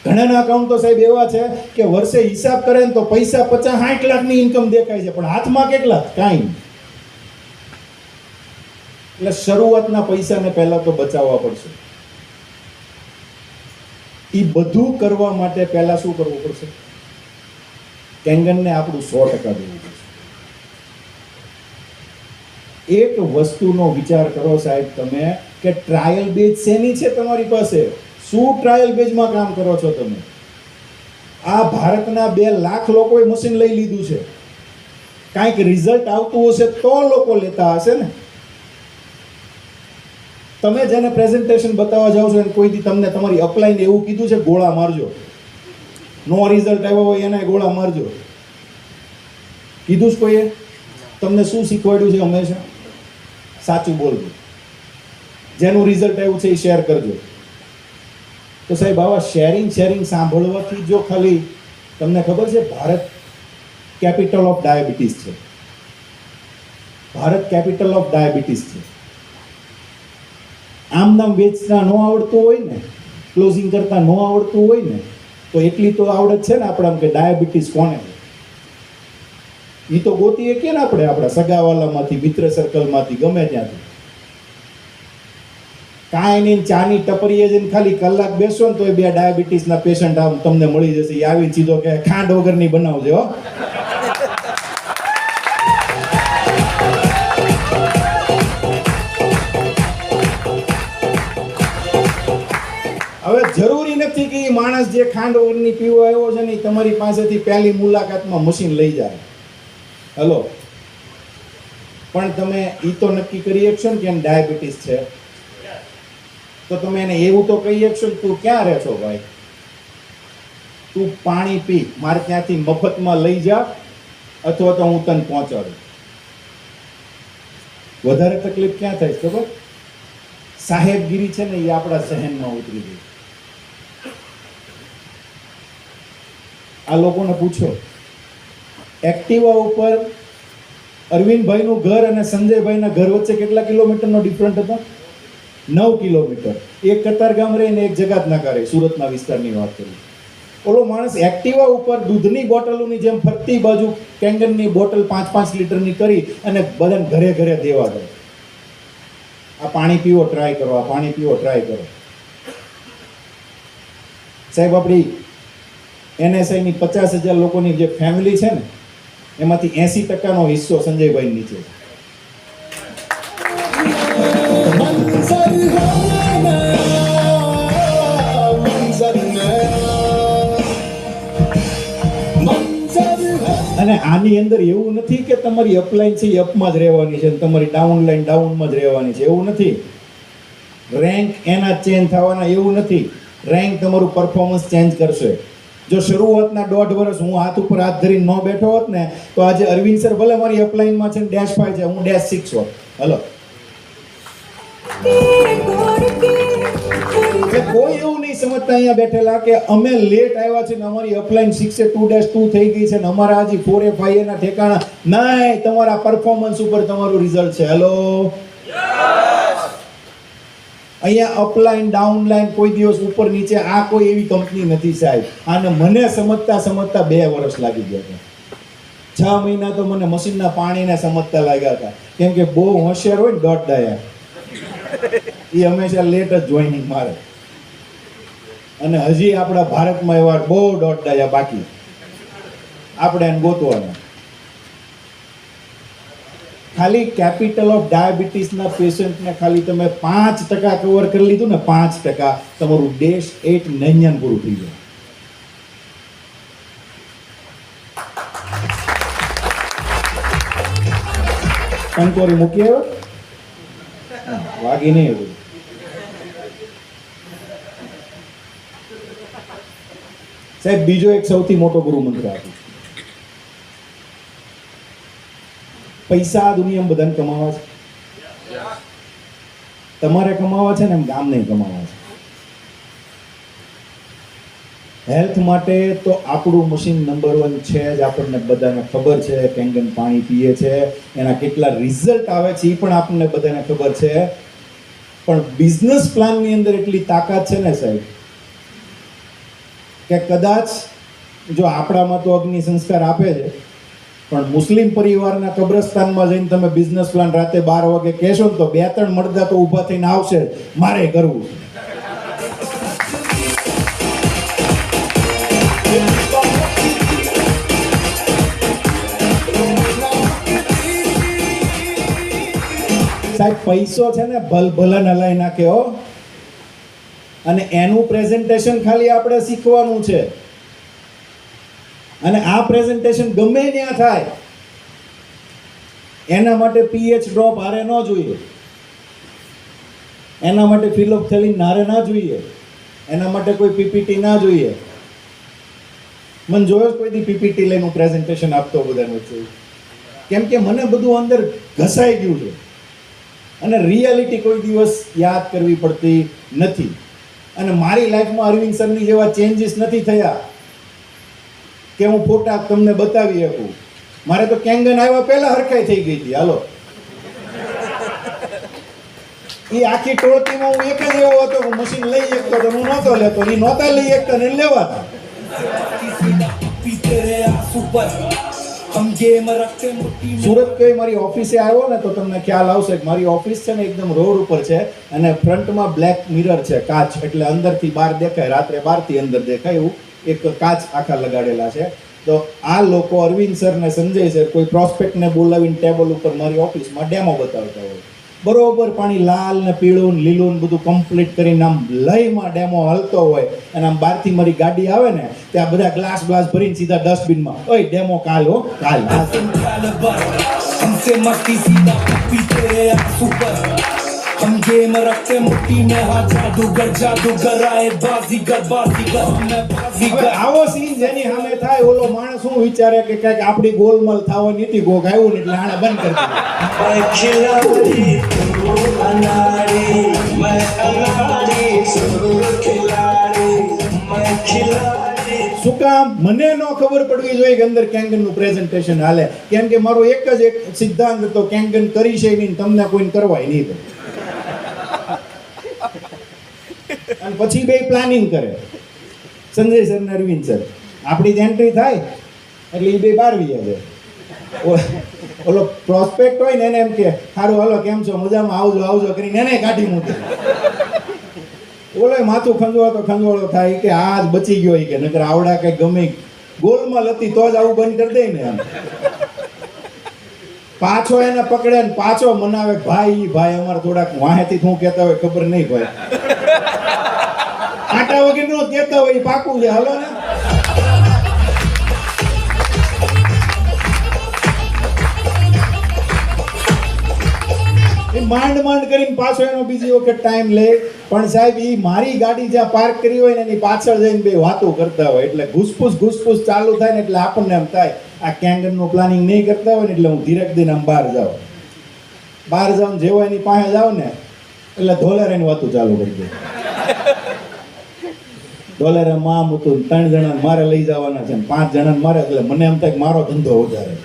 ઘણાના અકાઉન્ટ તો સાહેબ એવા છે કે વર્ષે હિસાબ કરે ને તો પૈસા 50-60 લાખની ઇન્કમ દેખાય છે, પણ હાથમાં કેટલા? કાંઈ. એટલે શરૂઆતના પૈસાને પહેલા તો બચાવવા પડશે. એ બધું કરવા માટે પહેલા શું કરવું પડશે? કેંગનને આપણું 100% દેવું પડશે. એક વસ્તુનો વિચાર કરો સાહેબ તમે, કે ટ્રાયલ બેઝ શેની છે તમારી પાસે? શું ટ્રાયલ બેઝમાં કામ કરો છો તમે? આ ભારતના 2 લાખ લોકોએ મશીન લઈ લીધું છે. કાંઈક રિઝલ્ટ આવતું હશે તો લોકો લેતા હશે ને. તમે જેને પ્રેઝન્ટેશન બતાવવા જાઓ છો અને કોઈ દી તમને તમારી અપલાઈને એવું કીધું છે ગોળા મારજો, નો રિઝલ્ટ આવ્યો હોય એને ગોળા મારજો, કીધું જ કોઈએ? તમને શું શીખવાડ્યું છે હંમેશા? સાચું બોલજો, જેનું રિઝલ્ટ આવ્યું છે એ શેર કરજો. તો સાહેબ આવા શેરિંગ સાંભળવાથી જો ખાલી તમને ખબર છે ભારત કેપિટલ ઓફ ડાયાબિટીસ છે. ભારત કેપિટલ ઓફ ડાયાબિટીસ છે. આમ નામ વેચતા ન આવડતું હોય ને, ક્લોઝિંગ કરતા ન આવડતું હોય ને, તો એટલી તો આવડત છે ને આપણા કે ડાયાબિટીસ કોને એ તો ગોતીએ કે ને આપણે આપણા સગાવાલામાંથી, મિત્ર સર્કલમાંથી, ગમે ત્યાંથી. કાંઈ નહીં, ચાની ટપરીએ જઈને ખાલી કલાક બેસો ને તો એ 2 ડાયાબિટીસના પેશન્ટ આમ તમને મળી જશે. એ આવી ચીજો કે ખાંડ વગરની બનાવજો. હવે જરૂરી નથી કે એ માણસ જે ખાંડ વગરની પીવા આવ્યો છે ને તમારી પાસેથી પહેલી મુલાકાતમાં મશીન લઈ જાય. હલો, પણ તમે એ તો નક્કી કરી શકશો ને કે એને ડાયાબિટીસ છે, તો તમે એને એવું તો કહી શકશો ને તું ક્યાં રહે છો ભાઈ, તું પાણી પી, મારે ત્યાંથી મફતમાં લઈ જા, અથવા તો હું તને પહોંચાડું. વધારે તકલીફ ક્યાં થાય ખબર? સાહેબગીરી છે ને એ આપણા સહનમાં ઉતરી ગઈ. આ લોકોને પૂછો, એક્ટિવા ઉપર અરવિંદભાઈનું ઘર અને સંજયભાઈના ઘર વચ્ચે કેટલા કિલોમીટરનો ડિફરન્ટ હતો? 9 કિલોમીટર. એક કતારગામ રહે ને એક જગાતનાકા રહે, સુરતના વિસ્તારની વાત કરી. ઓલો માણસ એક્ટિવા ઉપર દૂધની બોટલોની જેમ ફરતી બાજુ કેંગનની બોટલ 5-5 લીટરની કરી અને બધાને ઘરે ઘરે દેવા જાય. આ પાણી પીવો, ટ્રાય કરો, આ પાણી પીવો, ટ્રાય કરો. સાહેબ આપણી NSIની 50,000 લોકોની જે ફેમિલી છે ને એમાંથી 80%નો હિસ્સો સંજયભાઈ નીચે છે. અને આની અંદર એવું નથી કે તમારી અપલાઈન છે એ અપમાં જ રહેવાની છે, તમારી ડાઉનલાઈન ડાઉનમાં જ રહેવાની છે, એવું નથી. રેન્ક એના ચેન્જ થવાના, એવું નથી. રેન્ક તમારું પરફોર્મન્સ ચેન્જ કરશે. જો શરૂઆતના 1.5 વર્ષ હું હાથ ઉપર હાથ ધરીને ન બેઠો હોત ને તો આજે અરવિંદ સર ભલે મારી અપલાઈનમાં છે -5 છે, હું -6 હોત. હલો, કોઈ એવું નહીં સમજતા અહીંયા બેઠેલા કે અમે લેટ આવ્યા છે ને અમારી અપલાઈન 6-2-2 થઈ ગઈ છે ને અમારા હજી 4A-5A ના ઠેકાણા નહીં. તમારા પરફોર્મન્સ ઉપર તમારું રિઝલ્ટ છે. હેલો, અહીંયા અપલાઈન ડાઉનલાઈન કોઈ દિવસ ઉપર નીચે આ કોઈ એવી કંપની નથી સાહેબ. આને મને સમજતા 2 વર્ષ લાગી ગયા હતા. 6 મહિના તો મને મશીનના પાણીને સમજતા લાગ્યા હતા, કેમ કે બહુ હોશિયાર હોય ને દોઢ ડાયા એ હંમેશા લેટ જ જોઈનિંગ મારે. અને હજી આપણા ભારતમાં એવા બહુ દોઢ ડાયા બાકી, આપણે એને ગોતવાના. ખાલી કેપિટલ ઓફ ડાયાબિટીસના પેશન્ટને ખાલી તમે 5% કવર કરી લીધું ને, 5%, તમારું દેશ 8-9 પૂરું થઈ જાય. કંકોરી મૂકી આવ્યો, વાગી નહીં એવું. સાહેબ બીજો એક સૌથી મોટો ગુરુ મંત્ર આપું. પૈસા આ દુનિયામાં બધાને કમાવા છે, તમારે કમાવા છે ને એમ ગામ નહીં કમાવા છે. હેલ્થ માટે તો આપણું મશીન નંબર 1 છે જ, આપણને બધાને ખબર છે. કેંગન પાણી પીએ છે, એના કેટલા રિઝલ્ટ આવે છે એ પણ આપણને બધાને ખબર છે. પણ બિઝનેસ પ્લાનની અંદર એટલી તાકાત છે ને સાહેબ કે કદાચ જો આપણામાં તો અગ્નિ સંસ્કાર આપે છે, પણ મુસ્લિમ પરિવારના કબ્રસ્તાનમાં જઈને તમે બિઝનેસ પ્લાન રાતે 12 વાગે કહેશો ને તો 2-3 મરદા તો ઊભા થઈને આવશે, મારે કરવું. સાહેબ પૈસો છે ને ભલન હલાઈ નાખે હો. અને એનું પ્રેઝન્ટેશન ખાલી આપણે શીખવાનું છે. અને આ પ્રેઝન્ટેશન ગમે ત્યાં થાય એના માટે પીએચ ડ્રોપ હારે ન જોઈએ, એના માટે ફિલઅપ થેલી નારે ના જોઈએ, એના માટે કોઈ પીપીટી ના જોઈએ. મને જોયો કોઈ દી પીપીટી લઈને હું પ્રેઝન્ટેશન આપતો બધાને વચ્ચે, કેમ કે મને બધું અંદર ઘસાઈ ગયું છે અને રિયાલિટી કોઈ દિવસ યાદ કરવી પડતી નથી. અને મારી લાઈફમાં અરવિંદ સરની જેવા ચેન્જીસ નથી થયા કે હું ફોટા તમને બતાવી શકું. મારે તો કેંગન આવ્યા પહેલા હરખાઈ થઈ ગઈ હતી. હાલો, એ આખી ટોળકીમાં હું એક જ એવો હતો, હું મશીન લઈ શકતો તો હું નહોતો લેતો, એ નહોતા લઈ શકતા ને લેવાતા. સુરત કઈ મારી ઓફિસે આવ્યો ને તો તમને ખ્યાલ આવશે કે મારી ઓફિસ છે ને એકદમ રોડ ઉપર છે અને ફ્રન્ટમાં બ્લેક મિરર છે, કાચ, એટલે અંદરથી બહાર દેખાય, રાત્રે બહારથી અંદર દેખાય એવું એક કાચ આખા લગાડેલા છે. તો આ લોકો અરવિંદ સર ને સંજય સર કોઈ પ્રોસ્પેક્ટને બોલાવીને ટેબલ ઉપર મારી ઓફિસમાં ડેમો બતાવતા હોય. બરોબર પાણી લાલ ને પીળું ને લીલું બધું કમ્પ્લીટ કરીને આમ લયમાં ડેમો હલતો હોય અને આમ બહારથી મારી ગાડી આવે ને ત્યાં બધા ગ્લાસ ભરીને સીધા ડસ્ટબિનમાં, ઓય ડેમો કાલ હો કાલ. हम गेम रखते मुट्ठी में हाथ जादूगर आए बाजीगर बाजीगर. આવો સીન જેની સામે થાય ઓલો માણસ શું વિચારે કે કઈક આપણી ગોલમાલ થવાની હતી, ગોગ આવ્યું ને એટલે આને બંધ કરી દીધું. શું કામ? મને ન ખબર પડવી જોઈએ કે અંદર કેંગનનું પ્રેઝન્ટેશન હાલે, કેમ કે મારો એક જ સિદ્ધાંત હતો, કેંગન કરી છે નહીં, તમને કોઈને કરવાય નહીં. અને પછી બે પ્લાનિંગ કરે, સંજય સર ને અરવિંદ સર. આપણી એન્ટ્રી થાય એટલે એ બે બહાર વી આવે. ઓલો પ્રોસ્પેક્ટ હોય ને એને એમ કે સારું હાલો કેમ છો, મજામાં, આવજો આવજો કરીને એને કાઢી મૂકે. ઓલો માથું ખંજવાળો થાય કે આ જ બચી ગયો કે નકર આવડા કઈ ગમે ગોલમાલ હતી તો જ આવું બંધ કરી દે ને. એમ પાછો એને પકડે ને પાછો મનાવે, ભાઈ અમારે થોડાક વાહેથી શું કહેતા હોય ખબર નહીં ભાઈ, આટા વગર નો કહેતા હોય પાકું છે. હાલો ને માંડ કરીને પાછો એનો બીજી વખત ટાઈમ લે. પણ સાહેબ એ મારી ગાડી જ્યાં પાર્ક કરી હોય ને એની પાછળ જઈને બે વાતો કરતા હોય એટલે ઘૂસપૂસ ચાલુ થાય ને એટલે આપણને એમ થાય આ કેંગનનું પ્લાનિંગ નહીં કરતા હોય ને એટલે હું ધીરક દઈને આમ બહાર જાઉં જેવો એની પાસે જાઉં ને એટલે ધોલેર એની વાતો ચાલુ કરી દે. ડોલરે મામ હતું, 3 જણા મારે લઈ જવાના છે, 5 જણા મારે, એટલે મને એમ થાય કે મારો ધંધો વધારે.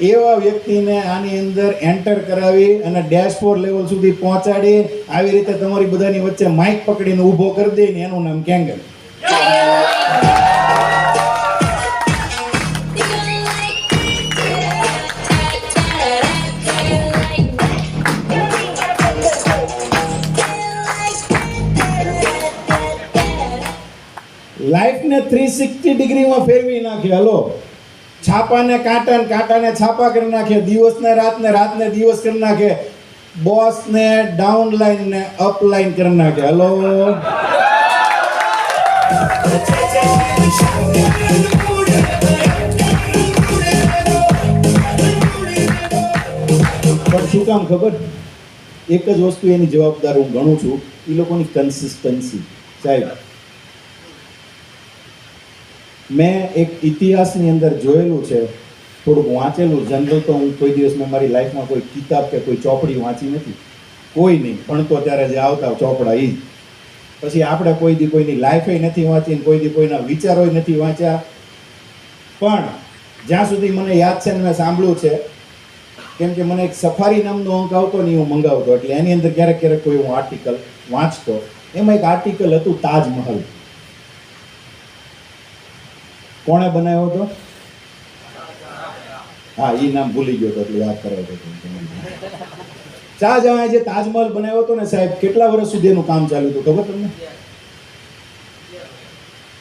એવા વ્યક્તિને આની અંદર એન્ટર કરાવી અને ડેશબોર્ડ લેવલ સુધી પહોંચાડી આવી રીતે તમારી બધાની વચ્ચે માઇક પકડીને ઊભો કરી દે ને એનું નામ કેંગન. લાઈફને 360 ડિગ્રીમાં ફેરવી નાખી. હલો, છાપાને કાંટા ને કાંટાને છાપા કરી નાખે, દિવસને રાતને દિવસ કરી નાખે, બોસને ડાઉન લાઈન ને અપ લાઈન કરી નાખે. હલો, પણ શું કામ ખબર? એક જ વસ્તુ એની જવાબદાર હું ગણું છું, એ લોકોની કન્સિસ્ટન્સી. સાહેબ, મેં એક ઇતિહાસની અંદર જોયેલું છે, થોડુંક વાંચેલું. જનરલ તો હું કોઈ દિવસ મેં મારી લાઈફમાં કોઈ કિતાબ કે કોઈ ચોપડી વાંચી નથી, કોઈ નહીં. પણ તો ત્યારે જે આવતા ચોપડા એ જ. પછી આપણે કોઈ દી કોઈની લાઈફે નથી વાંચી, કોઈ દી કોઈના વિચારોય નથી વાંચ્યા. પણ જ્યાં સુધી મને યાદ છે ને મેં સાંભળ્યું છે, કેમ કે મને એક સફારી નામનો અંક આવતો ને હું મંગાવતો, એટલે એની અંદર ક્યારેક કોઈ હું આર્ટિકલ વાંચતો. એમાં એક આર્ટિકલ હતું તાજમહલ. કોણે બનાવ્યો હતો? હા, એ નામ ભૂલી ગયો હતો એટલે યાદ કરાવતો હતો. શાહજહાં જે તાજમહલ બનાવ્યો હતો ને સાહેબ, કેટલા વર્ષ સુધી એનું કામ ચાલ્યું હતું ખબર તમને?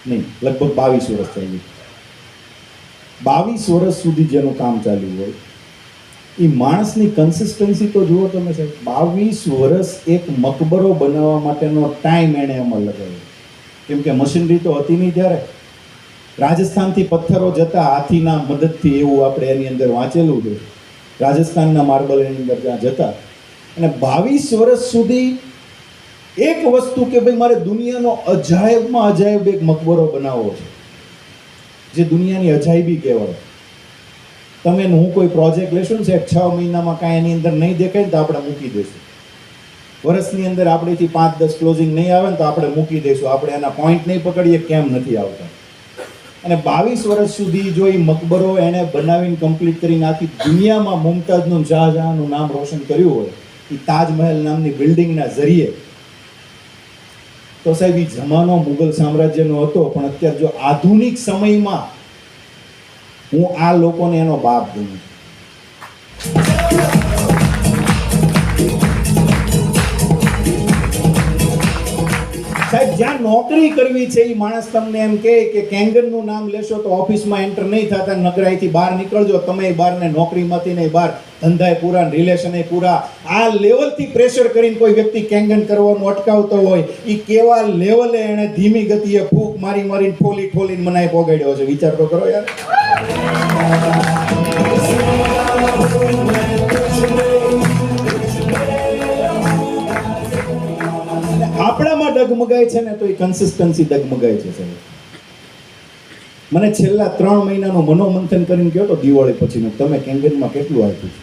નહીં, લગભગ 22 વર્ષ ચાલ્યું. 22 વર્ષ સુધી જેનું કામ ચાલ્યું હોય એ માણસની કન્સિસ્ટન્સી તો જુઓ તમે સાહેબ. 22 વર્ષ એક મકબરો બનાવવા માટેનો ટાઈમ એણે અમલ લગાવ્યો. કેમ કે મશીનરી તો હતી નહીં ત્યારે. રાજસ્થાનથી પથ્થરો જતા હાથીના મદદથી, એવું આપણે એની અંદર વાંચેલું છે. રાજસ્થાનના માર્બલ એની અંદર ત્યાં જતા. અને 22 વર્ષ સુધી એક વસ્તુ કે ભાઈ મારે દુનિયાનો અજાયબમાં અજાયબ એક મકબરો બનાવવો છે, જે દુનિયાની અજાયબી કહેવાય. તમે હું કોઈ પ્રોજેક્ટ લેશો ને સાહેબ, 6 મહિનામાં કાંઈ એની અંદર નહીં દેખાય ને તો આપણે મૂકી દઈશું. વર્ષની અંદર આપણેથી 5-10 ક્લોઝિંગ નહીં આવે ને તો આપણે મૂકી દઈશું. આપણે એના પોઈન્ટ નહીં પકડીએ કેમ નથી આવતા. અને 22 વર્ષ સુધી જો એ મકબરો એણે બનાવીને કમ્પ્લીટ કરીને આખી દુનિયામાં મુમતાઝનું, શાહજહાંનું નામ રોશન કર્યું હોય એ તાજમહેલ નામની બિલ્ડિંગના જરીએ, તો સાહેબ એ જમાનો મુગલ સામ્રાજ્યનો હતો. પણ અત્યારે જો આધુનિક સમયમાં હું આ લોકોને એનો બાપ ગણું છું. સાહેબ જ્યાં નોકરી કરવી છે એ માણસ તમને એમ કહે કે કેંગનનું નામ લેશો તો ઓફિસમાં એન્ટર નહીં થતા, નકરાઈથી બહાર નીકળજો. તમે બહાર ને નોકરીમાંથી નહીં બહાર, ધંધાએ પૂરા, રિલેશને પૂરા. આ લેવલથી પ્રેશર કરીને કોઈ વ્યક્તિ કેંગન કરવાનું અટકાવતો હોય, એ કેવા લેવલે એણે ધીમી ગતિએ ફૂંક મારી મારીને ઠોલીને મનાઈ પોગાડ્યો છે. વિચાર તો કરો યાર. આપણામાં ડગમગાય છે ને તો એ કન્સિસ્ટન્સી ડગમગાય છે સાહેબ. મને છેલ્લા 3 મહિનાનું મનોમંથન કરીને કહો તો દિવાળી પછીનું, તમે કેંગનમાં કેટલું આપ્યું છે,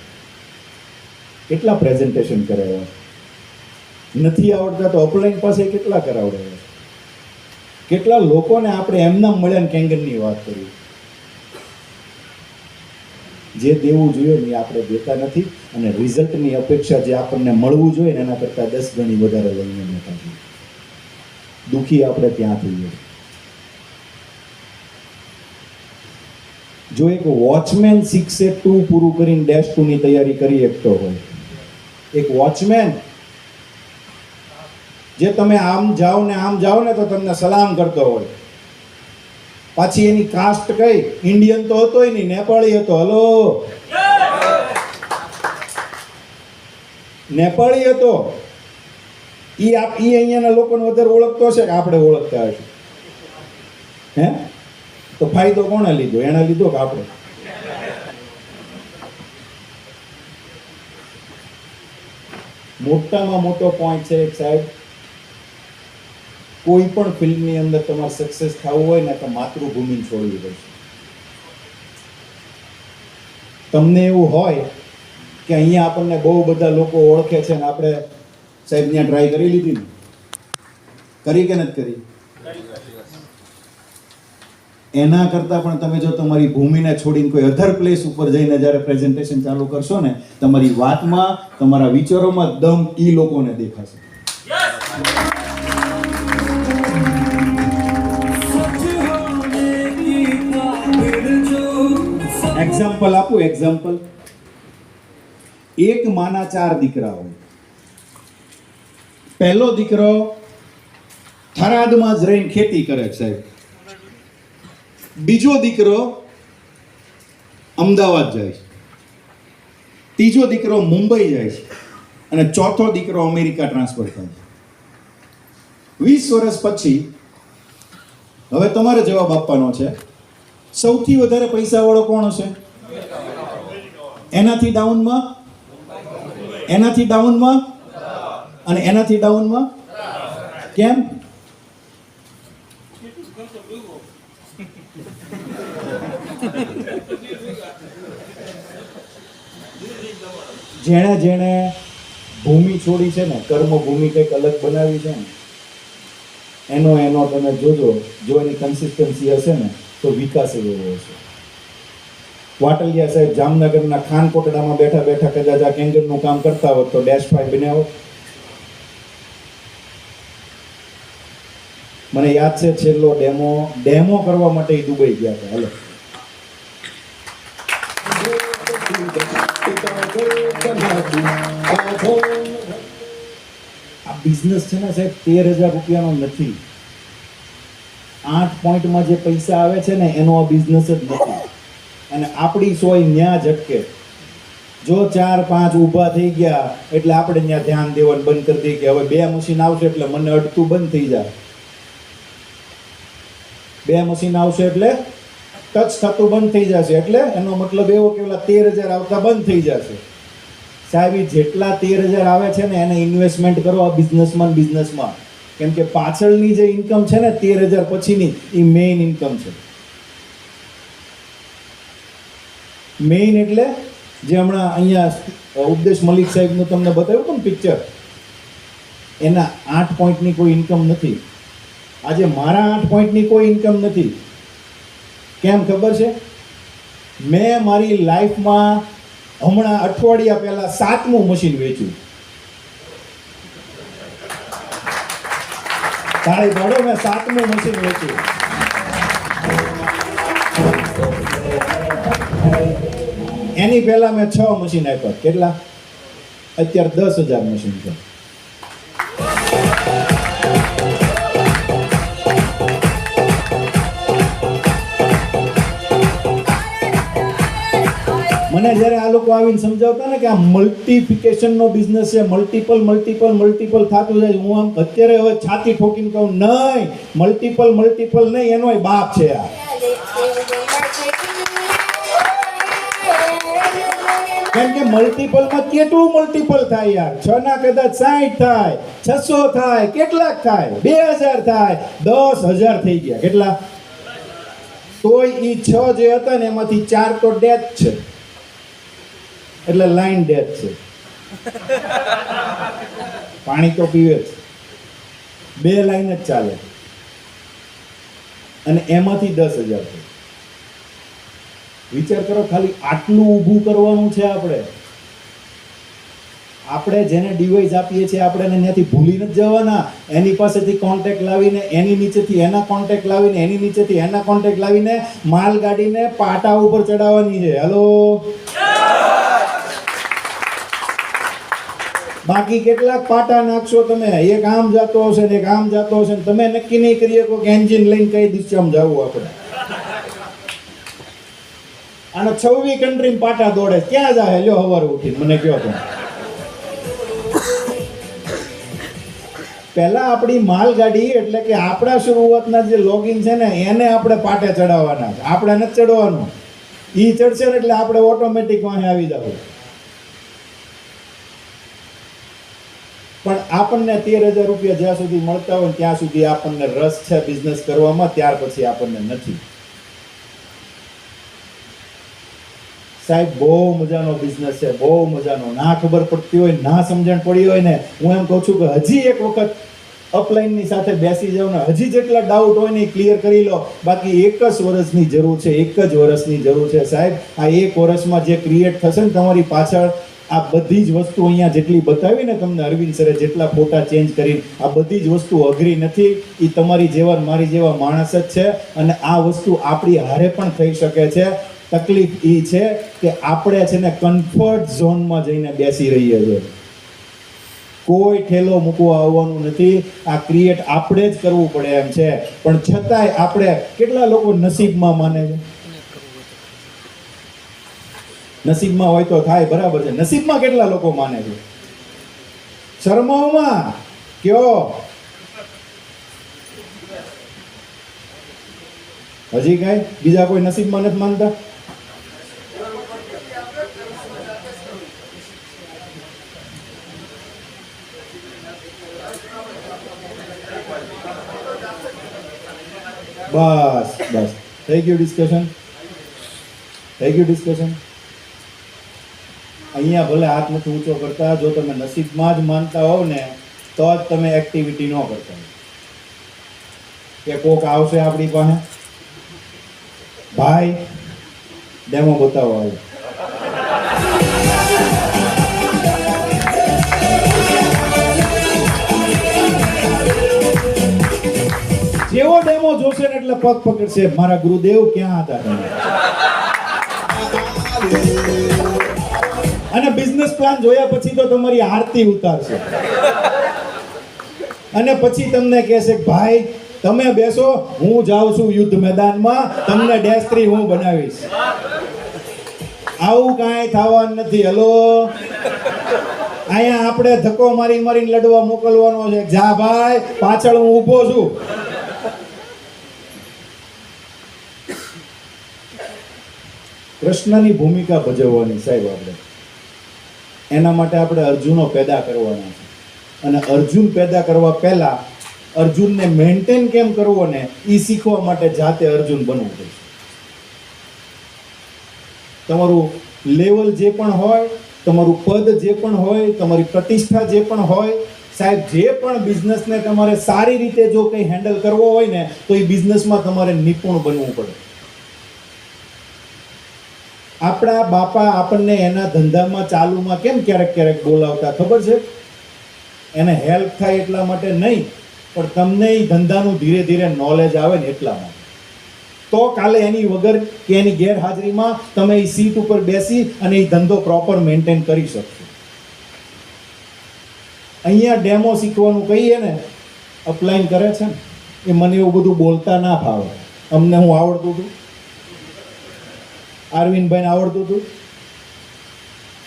કેટલા પ્રેઝન્ટેશન કરાવ્યા, નથી આવડતા તો અપલાઈન પાસે કેટલા કરાવડાવ્યા, કેટલા લોકોને આપણે એમના મળ્યા કેંગનની વાત કરી. જે દેવું જોઈએ ને એ આપણે દેતા નથી, અને રિઝલ્ટની અપેક્ષા જે આપણને મળવું જોઈએ ને એના કરતાં 10 ગણી વધારે લઈને બેઠા છીએ. દુઃખી આપણે ત્યાં થઈએ. જો એક વોચમેન 6-2 પૂરું કરીને -2 ની તૈયારી કરી શકતો હોય, એક વોચમેન જે તમે આમ જાઓ ને તો તમને સલામ કરતો હોય, પાછી એની કાસ્ટ કઈ, ઇન્ડિયન તો હતો નહીં, નેપાળી હતો. હલો, નેપાળી હતો. ઈ અહીંયાના લોકોને વધારે ઓળખતો હશે કે આપણે ઓળખતા હશે? હે? તો ફાયદો કોણે લીધો? એણે લીધો કે આપણે? મોટામાં મોટો પોઈન્ટ છે એક સાહેબ, કોઈ પણ ફિલ્મની અંદર તમારે સક્સેસ થવું હોય ને તો માતૃભૂમિને છોડવી પડશે. તમને એવું હોય કે અહીંયા આપણને બહુ બધા લોકો ઓળખે છે ને આપણે સાહેબ ત્યાં ટ્રાય કરી લીધી ને, કરી કે નથી કરી? એના કરતાં પણ તમે જો તમારી ભૂમિને છોડીને કોઈ અધર પ્લેસ ઉપર જઈને જ્યારે પ્રેઝન્ટેશન ચાલુ કરશો ને, તમારી વાતમાં, તમારા વિચારોમાં દમ ઈ લોકોને દેખાશે. એક્ઝામ્પલ આપું, એક્ઝામ્પલ. એક માના 4 દીકરા હોય. પહેલો દીકરો થરાદમાં જ રહીને ખેતી કરે સાહેબ. બીજો દીકરો અમદાવાદ જાય છે. ત્રીજો દીકરો મુંબઈ જાય છે. અને ચોથો દીકરો અમેરિકા ટ્રાન્સફર થાય છે. 20 વર્ષ પછી હવે તમારે જવાબ આપવાનો છે, સૌથી વધારે પૈસાવાળો કોણ હશે? એનાથી ડાઉનમાં, એનાથી ડાઉનમાં અને એનાથી ડાઉનમાં. કેમ? જેણે જેણે ભૂમિ છોડી છે ને, કર્મભૂમિ કંઈક અલગ બનાવી છે ને, એનો તમે જોજો, જો એની કન્સિસ્ટન્સી હશે ને તો વિકાસ એવો હશે. વાટલિયા સાહેબ જામનગરના ખાનકોટડામાં બેઠા બેઠા કદાચ આ કેંગનનું કામ કરતા હોત તો -5 બન્યા હોત. મને યાદ છે છેલ્લો ડેમો કરવા માટે દુબઈ ગયા હતા. હાલો, આ બિઝનેસ છે ને સાહેબ 13,000 રૂપિયાનો નથી. 8 પોઈન્ટમાં જે પૈસા આવે છે ને એનો આ બિઝનેસ જ નથી. અને આપણી સોય ન્યા ઝટકે. જો 4-5 ઊભા થઈ ગયા એટલે આપણે ત્યાં ધ્યાન દેવાનું બંધ કરી દઈએ કે હવે 2 મશીન આવશે એટલે મને અડતું બંધ થઈ જાય. 2 મશીન આવશે એટલે ટચ થતું બંધ થઈ જશે. એટલે એનો મતલબ એવો કે ઓલા 13,000 આવતા બંધ થઈ જશે. સાહેબ જેટલા 13,000 આવે છે ને એને ઇન્વેસ્ટમેન્ટ કરો આ બિઝનેસમાં. કેમ કે પાછળની જે ઇન્કમ છે ને 13,000 પછીની એ મેઇન ઇન્કમ છે. મેઇન એટલે જે હમણાં અહીંયા ઉપદેશ મલિક સાહેબનું તમને બતાવ્યું હતું ને પિક્ચર, એના 8 પોઈન્ટની કોઈ ઇન્કમ નથી. આજે મારા 8 પોઈન્ટની કોઈ ઇન્કમ નથી. કેમ ખબર છે? મેં મારી લાઈફમાં હમણાં અઠવાડિયા પહેલા 7મું મશીન વેચ્યું. તાળી પાડો, મેં 7મું મશીન વેચ્યું. એની પહેલા મેં 6 મશીન આપ્યા. કેટલા? અત્યારે 10,000 મશીન છે. મને જ્યારે આ લોકો આવીને સમજાવતા ને કે આ મલ્ટિફિકેશનનો બિઝનેસ છે, મલ્ટિપલ થતું જાય, હું આમ અત્યારે હવે છાતી ઠોકીને કહું નહીં, મલ્ટિપલ નહીં, એનોય બાપ છે આ. કેમ કે મલ્ટિપલમાં કેટલું મલ્ટિપલ થાય યાર? 6 ના કદાચ 60 થાય, 600 થાય, કેટલાક થાય, 2,000 થાય, 10,000 થઈ ગયા. કેટલા? તોય ઈ 6 જે હતા ને એમાંથી 4 તો ડેથ છે, એટલે લાઈન ડેથ છે. પાણી તો પીવે છે, 2 લાઈન જ ચાલે, અને એમાંથી 10,000 થાય. વિચાર કરો, ખાલી આટલું ઊભું કરવાનું છે. આપણે જેને ડિવાઇસ આપીએ છીએ આપણે એને ત્યાંથી ભૂલી નથી જવાના. એની પાસેથી કોન્ટેક્ટ લાવીને, એની નીચેથી એના કોન્ટેક્ટ લાવીને, એની નીચેથી એના કોન્ટેક્ટ લાવીને માલ ગાડીને પાટા ઉપર ચડાવવાની છે. હેલો, બાકી કેટલાક પાટા નાખશો તમે? એક આમ જતો હશે ને એક આમ જતો હશે, તમે નક્કી નહીં કરી શકો કે એન્જિન લઈને કઈ દિશામાં જવું આપણે. અને 26 કન્ટ્રીમાં પાટા દોડે, ક્યાં જાય? લ્યો સવારે ઉઠીને મને કહો તો. પહેલા આપણી માલગાડી એટલે કે આપણા શરૂઆતના જે લોગિન છે ને એને આપણે પાટે ચડાવવાના છે. આપણે નથી ચડવાનું. ઈ ચડશે ને એટલે આપણે ઓટોમેટિક વાહે આવી જવું. પણ આપણને 13,000 રૂપિયા જ્યાં સુધી મળતા હોય ત્યાં સુધી આપણને રસ છે બિઝનેસ કરવામાં, ત્યાર પછી આપણને નથી. સાહેબ બહુ મજાનો બિઝનેસ છે, બહુ મજાનો. ના ખબર પડતી હોય, ના સમજણ પડી હોય ને, હું એમ કહું છું કે હજી એક વખત અપલાઈનની સાથે બેસી જાવ ને, હજી જેટલા ડાઉટ હોય ને એ ક્લિયર કરી લો. બાકી 1 જ વર્ષની જરૂર છે, 1 જ વર્ષની જરૂર છે સાહેબ. આ 1 વર્ષમાં જે ક્રિએટ થશે ને તમારી પાછળ, આ બધી જ વસ્તુ અહીંયા જેટલી બતાવી ને તમને અરવિંદ સરે, જેટલા ફોટા ચેન્જ કરી, આ બધી જ વસ્તુ અઘરી નથી. એ તમારી જેવા મારી જેવા માણસ જ છે, અને આ વસ્તુ આપણી હારે પણ થઈ શકે છે. તકલીફ એ છે કે આપણે છે ને કમ્ફર્ટ ઝોનમાં જઈને બેસી રહીએ છીએ. કોઈ ઠેલો મૂકવા આવવાનું નથી. આ ક્રિએટ આપણે જ કરવું પડે એમ છે. પણ છતાંય આપણે કેટલા લોકો નસીબમાં માને છે? નસીબમાં હોય તો થાય, બરાબર છે. નસીબમાં કેટલા લોકો માને છે? શરમાઓમાં કયો? હજી કઈ બીજા કોઈ નસીબમાં નથી માનતા? બસ થઈ ગયું ડિસ્કશન. અહીંયા ભલે હાથ નથી ઊંચો કરતા, જો તમે નસીબમાં જ માનતા હોવ ને તો જ તમે એક્ટિવિટી ન કરતા. કે કોક આવશે આપણી પાસે, ભાઈ ડેમો બતાવો આવે, જેવો ડેમો જોશે ને એટલે પગ પકડશે, મારા ગુરુદેવ ક્યાં હતા તમે? અને બિઝનેસ પ્લાન જોયા પછી તો તમારી આરતી ઉતારશે, અને પછી તમને કહેશે ભાઈ તમે બેસો, હું જાઉં છું યુદ્ધ મેદાનમાં, તમને ડેસ્ત્રી હું બનાવીશ. આવું કાંઈ થવાનું નથી. હલો, અહીંયા આપણે ધક્કો મારી મારીને લડવા મોકલવાનો છે. જા ભાઈ, પાછળ હું ઊભો છું. કૃષ્ણની ભૂમિકા ભજવવાની સાહેબ આપણે. એના માટે આપણે અર્જુનો પેદા કરવાના છે. અને અર્જુન પેદા કરવા પહેલા અર્જુનને મેન્ટેન કેમ કરવો ને એ શીખવા માટે જાતે અર્જુન બનવું પડશે. તમારું લેવલ જે પણ હોય, તમારું પદ જે પણ હોય, તમારી પ્રતિષ્ઠા જે પણ હોય, સાહેબ જે પણ બિઝનેસને તમારે સારી રીતે જો કંઈ હેન્ડલ કરવો હોય ને તો એ બિઝનેસમાં તમારે નિપુણ બનવું પડે. આપણા બાપા આપણને એના ધંધામાં ચાલુમાં કેમ ક્યારેક ક્યારેક બોલાવતા ખબર છે? એને હેલ્પ થાય એટલા માટે નહીં, પણ તમને એ ધંધાનું ધીરે ધીરે નોલેજ આવે ને એટલા માટે. તો કાલે એની વગર કે એની ગેરહાજરીમાં તમે એ સીટ ઉપર બેસી અને એ ધંધો પ્રોપર મેન્ટેન કરી શકશો. અહીંયા ડેમો શીખવાનું કહીએ ને, અપલાઈન કરે છે ને, એ મને એવું બધું બોલતા ના ફાવે. અમને હું આવડતું હતું, અરવિંદભાઈને આવડતું હતું.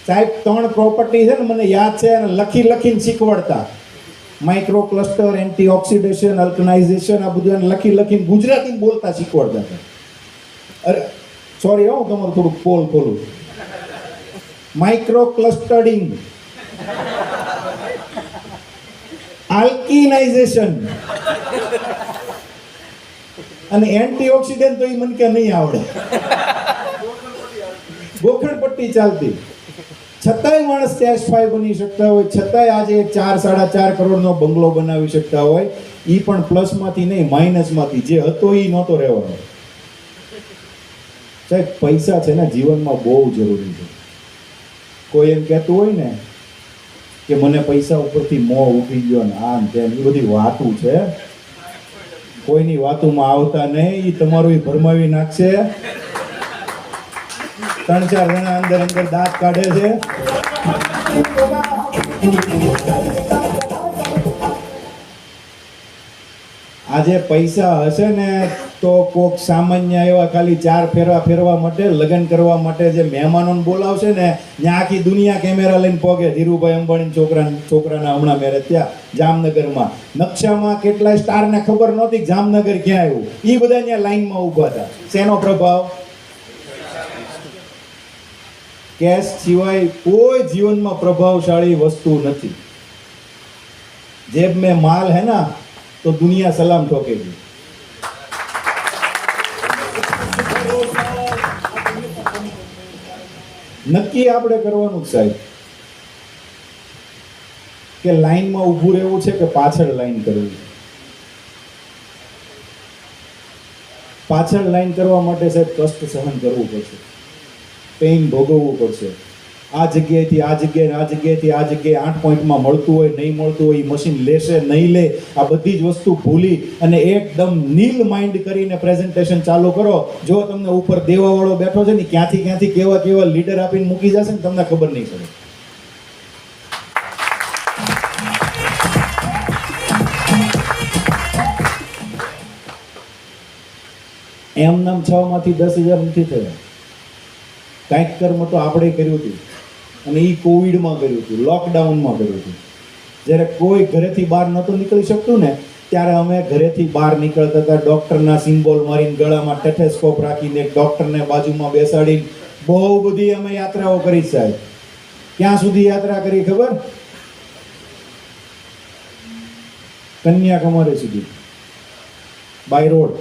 સાહેબ 3 પ્રોપર્ટી છે ને મને યાદ છે, અને લખી લખીને શીખવાડતા. માઇક્રો ક્લસ્ટર, એન્ટી ઓક્સિડેશન, અલ્કનાઇઝેશન, આ બધું એને લખી લખીને ગુજરાતીમાં બોલતા શીખવાડતા હતા. અરે સોરી, હું તમારું થોડુંક પોલ ખોલું. માઇક્રો ક્લસ્ટરિંગ, આલ્કિનાઇઝેશન અને એન્ટી ઓક્સિડન્ટ તો એ મને કે નહીં આવડે. ગોખણપટ્ટી ચાલતી, છતાંય માણસ કેશ 5 બની શકતા હોય, છતાંય આજે 4-4.5 કરોડનો બંગલો બનાવી શકતા હોય. એ પણ પ્લસમાંથી નહીં, માઇનસમાંથી. જે હતો એ નહોતો રહેવાનો. સાહેબ પૈસા છે ને જીવનમાં બહુ જરૂરી છે. કોઈ એમ કહેતું હોય ને કે મને પૈસા ઉપરથી મોહ ઉઠી ગયો ને આમ તેમ, એ બધી વાતું છે. કોઈની વાતોમાં આવતા નહીં, એ તમારું એ ભરમાવી નાખશે. 3-4 જણા અંદર દાંત કાઢે છે. આજે પૈસા હશે ને તો કોક સામાન્ય એવા ખાલી 4 ફેરવા ફેરવા માટે, લગ્ન કરવા માટે જે મહેમાનોને બોલાવશે ને, ત્યાં આખી દુનિયા કેમેરા લઈને પોગે. ધીરુભાઈ અંબાણી છોકરાના હમણાં મેરેજ ત્યાં જામનગરમાં. નકશામાં કેટલાય સ્ટારને ખબર નહોતી જામનગર ક્યાં આવ્યું. એ બધા ત્યાં લાઈનમાં ઊભા હતા. શેનો પ્રભાવ? કેશ સિવાય કોઈ જીવનમાં પ્રભાવશાળી વસ્તુ નથી. જેબ મેં માલ હે ના તો દુનિયા સલામ ठोकेगी. નક્કી આપણે કરવાનું સાહેબ કે લાઈનમાં ઊભું રહેવું છે કે પાછળ લાઈન કરવી. પાછળ લાઈન કરવા માટે સાહેબ કષ્ટ સહન કરવું પડશે, પેઇન ભોગવવું પડશે. આ જગ્યાએથી આ જગ્યાએ, આ જગ્યાએથી આ જગ્યાએ 8 પોઈન્ટમાં મળતું હોય, નહીં મળતું હોય, મશીન લેશે નહીં લે, આ બધી જ વસ્તુ ભૂલી અને એકદમ નીલ માઇન્ડ કરીને પ્રેઝન્ટેશન ચાલુ કરો. જો તમને ઉપર દેવાવાળો બેઠો છે ને ક્યાંથી કેવા કેવા લીડર આપીને મૂકી જશે ને તમને ખબર નહીં પડે. એમ નામ 6 માંથી 10,000 નથી થયા. કાંઈક કર્મ તો આપણે કર્યું હતું, અને એ કોવિડમાં કર્યું હતું, લોકડાઉનમાં કર્યું હતું. જ્યારે કોઈ ઘરેથી બહાર નહોતું નીકળી શકતું ને ત્યારે અમે ઘરેથી બહાર નીકળતા હતા. ડૉક્ટરના સિમ્બોલ મારીને, ગળામાં ટેથેસ્કોપ રાખીને, ડૉક્ટરને બાજુમાં બેસાડીને બહુ બધી અમે યાત્રાઓ કરી સાહેબ. ક્યાં સુધી યાત્રા કરી ખબર? કન્યાકુમારી સુધી, બાય રોડ.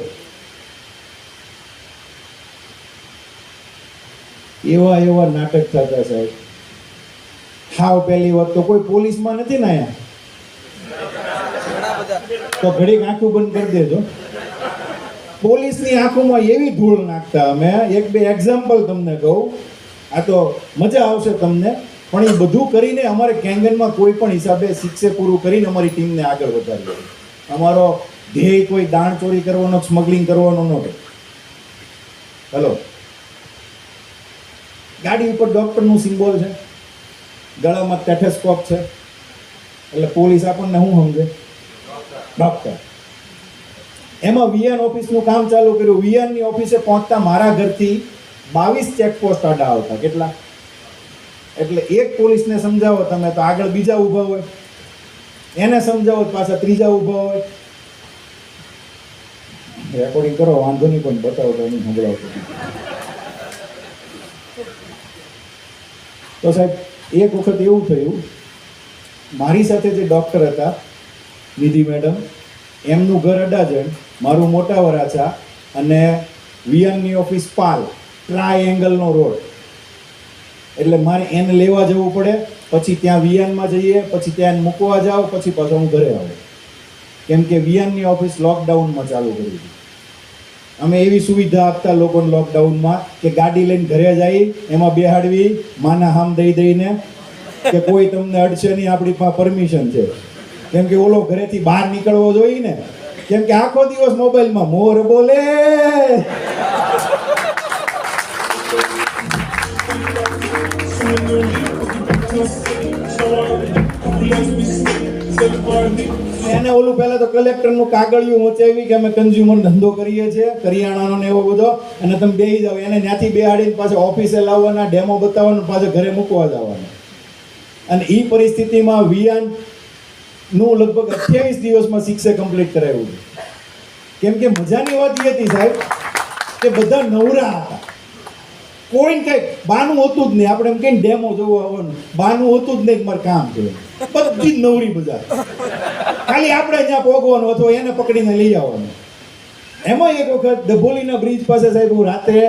એવા નાટક થતા સાહેબ. હાવ પહેલી વાત તો કોઈ પોલીસમાં નથી ને અહીંયા, તો ઘડીક આંખું બંધ કરી દેજો. પોલીસની આંખોમાં એવી ધૂળ નાખતા અમે. 1-2 એક્ઝામ્પલ તમને કહું, આ તો મજા આવશે તમને. પણ એ બધું કરીને અમારે કેંગનમાં કોઈ પણ હિસાબે શિક્ષે પૂરું કરીને અમારી ટીમને આગળ વધારી. અમારો ધ્યેય કોઈ દાણ ચોરી કરવાનો, સ્મગલિંગ કરવાનો નહોતો. હલો, ગાડી ઉપર ડૉક્ટરનું સિમ્બોલ છે, ગળામાં ટેથેસ્કોપ છે, એટલે પોલીસ આપણને શું સમજે? ડૉક્ટર. એમાં વિયાન ઓફિસનું કામ ચાલુ કર્યું. વિયાનની ઓફિસે પહોંચતા મારા ઘરથી 22 ચેકપોસ્ટ આડા આવતા. કેટલા? એટલે એક પોલીસને સમજાવો તમે તો આગળ બીજા ઊભા હોય, એને સમજાવો તો પાછા ત્રીજા ઊભા હોય. રેકોર્ડિંગ કરો વાંધો નહીં, પણ બતાવો તો નહીં સંભળાવતો. તો સાહેબ એક વખત એવું થયું, મારી સાથે જે ડૉક્ટર હતા નિધિ મેડમ, એમનું ઘર અડાજણ, મારું મોટા વરાછા, અને વિયાનની ઓફિસ પાલ, ટ્રાયેંગલનો રોડ. એટલે મારે એને લેવા જવું પડે, પછી ત્યાં વિયાનમાં જઈએ, પછી ત્યાં મૂકવા જાઓ, પછી પાછો હું ઘરે આવું, કેમ કે વિયાનની ઓફિસ લોકડાઉનમાં ચાલુ કરી હતી. અમે એવી સુવિધા આપતા લોકોને લોકડાઉનમાં કે ગાડી લઈને ઘરે જાય, એમાં બેહાડવી, માના હામ દઈ દઈને કે કોઈ તમને અડશે નહીં, આપણી પાસે પરમિશન છે. કેમ કે ઓલો ઘરેથી બહાર નીકળવો જોઈએ ને, કેમ કે આખો દિવસ મોબાઈલમાં મોર બોલે. એને ઓલું પહેલા તો કલેક્ટરનું કાગળિયું વચાવી કે અમે કન્ઝ્યુમર ધંધો કરીએ છીએ, કરિયાણાનો ને એવો બધો, અને તમે બેસી જાઓ. એને ત્યાંથી બેહાડીને પાછા ઓફિસે લાવવાના, ડેમો બતાવવાનું, પાછા ઘરે મૂકવા જવાના. અને એ પરિસ્થિતિમાં વિયાનનું લગભગ 28 દિવસમાં 6 કમ્પ્લીટ કરાવ્યું. કેમ કે મજાની વાત એ હતી સાહેબ કે બધા નવરા હતા, કોઈને કંઈ બાનું હોતું જ નહીં. આપણે એમ કહીને ડેમો જોવા આવવાનું, બાનું હોતું જ નહીં, મારે કામ છે. બધી જ નવરી બજાર, ખાલી આપણે જ્યાં પહોંચવાનું અથવા એને પકડીને લઈ આવવાનું. એમાં એક વખત ડભોલીના બ્રિજ પાસે સાહેબ હું રાત્રે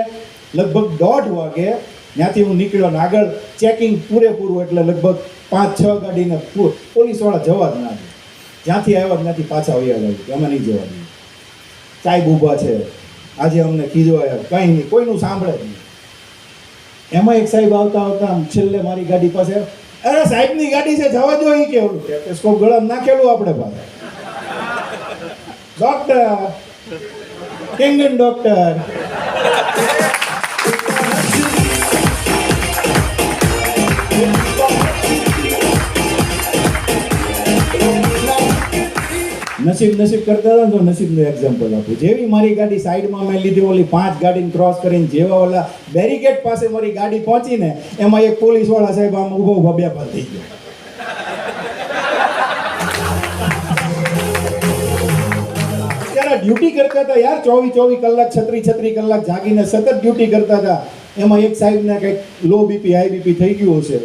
લગભગ 1:30 વાગે ત્યાંથી હું નીકળ્યો, ને આગળ ચેકિંગ પૂરેપૂરું, એટલે લગભગ 5-6 ગાડીને પોલીસવાળા જવા જ ના દે. જ્યાંથી આવ્યા ત્યાંથી પાછા આવ્યા જાય, અમે નહીં જવા દઈએ. સાહેબ ઊભા છે, આજે અમને ખીજવાયા, કંઈ નહીં, કોઈનું સાંભળે જ નહીં. એમાં એક સાહેબ આવતા આવતા છેલ્લે મારી ગાડી પાસે, અરે સાહેબની ગાડી છે, જવા દો. એ કેવું સ્ટેથોસ્કોપ ગળામાં નાખેલું આપણે પાસે, ડોક્ટર કેંગન ડોક્ટર. નસીબ કરતા હતા ને, તો નસીબનું એક્ઝામ્પલ આપું. જેવી મારી ગાડી સાઈડમાં મેં લીધી, ઓલી 5 ગાડીને ક્રોસ કરીને જેવા ઓલા બેરિકેડ પાસે મારી ગાડી પહોંચીને, એમાં એક પોલીસવાળા સાહેબ આમ ઊભો બેભાન થઈ ગયો. ત્યારે ડ્યુટી કરતા હતા યાર, 24 કલાક 36 કલાક જાગીને સતત ડ્યુટી કરતા હતા. એમાં એક સાહેબને કંઈક લો બીપી હાઈ બીપી થઈ ગયું હશે,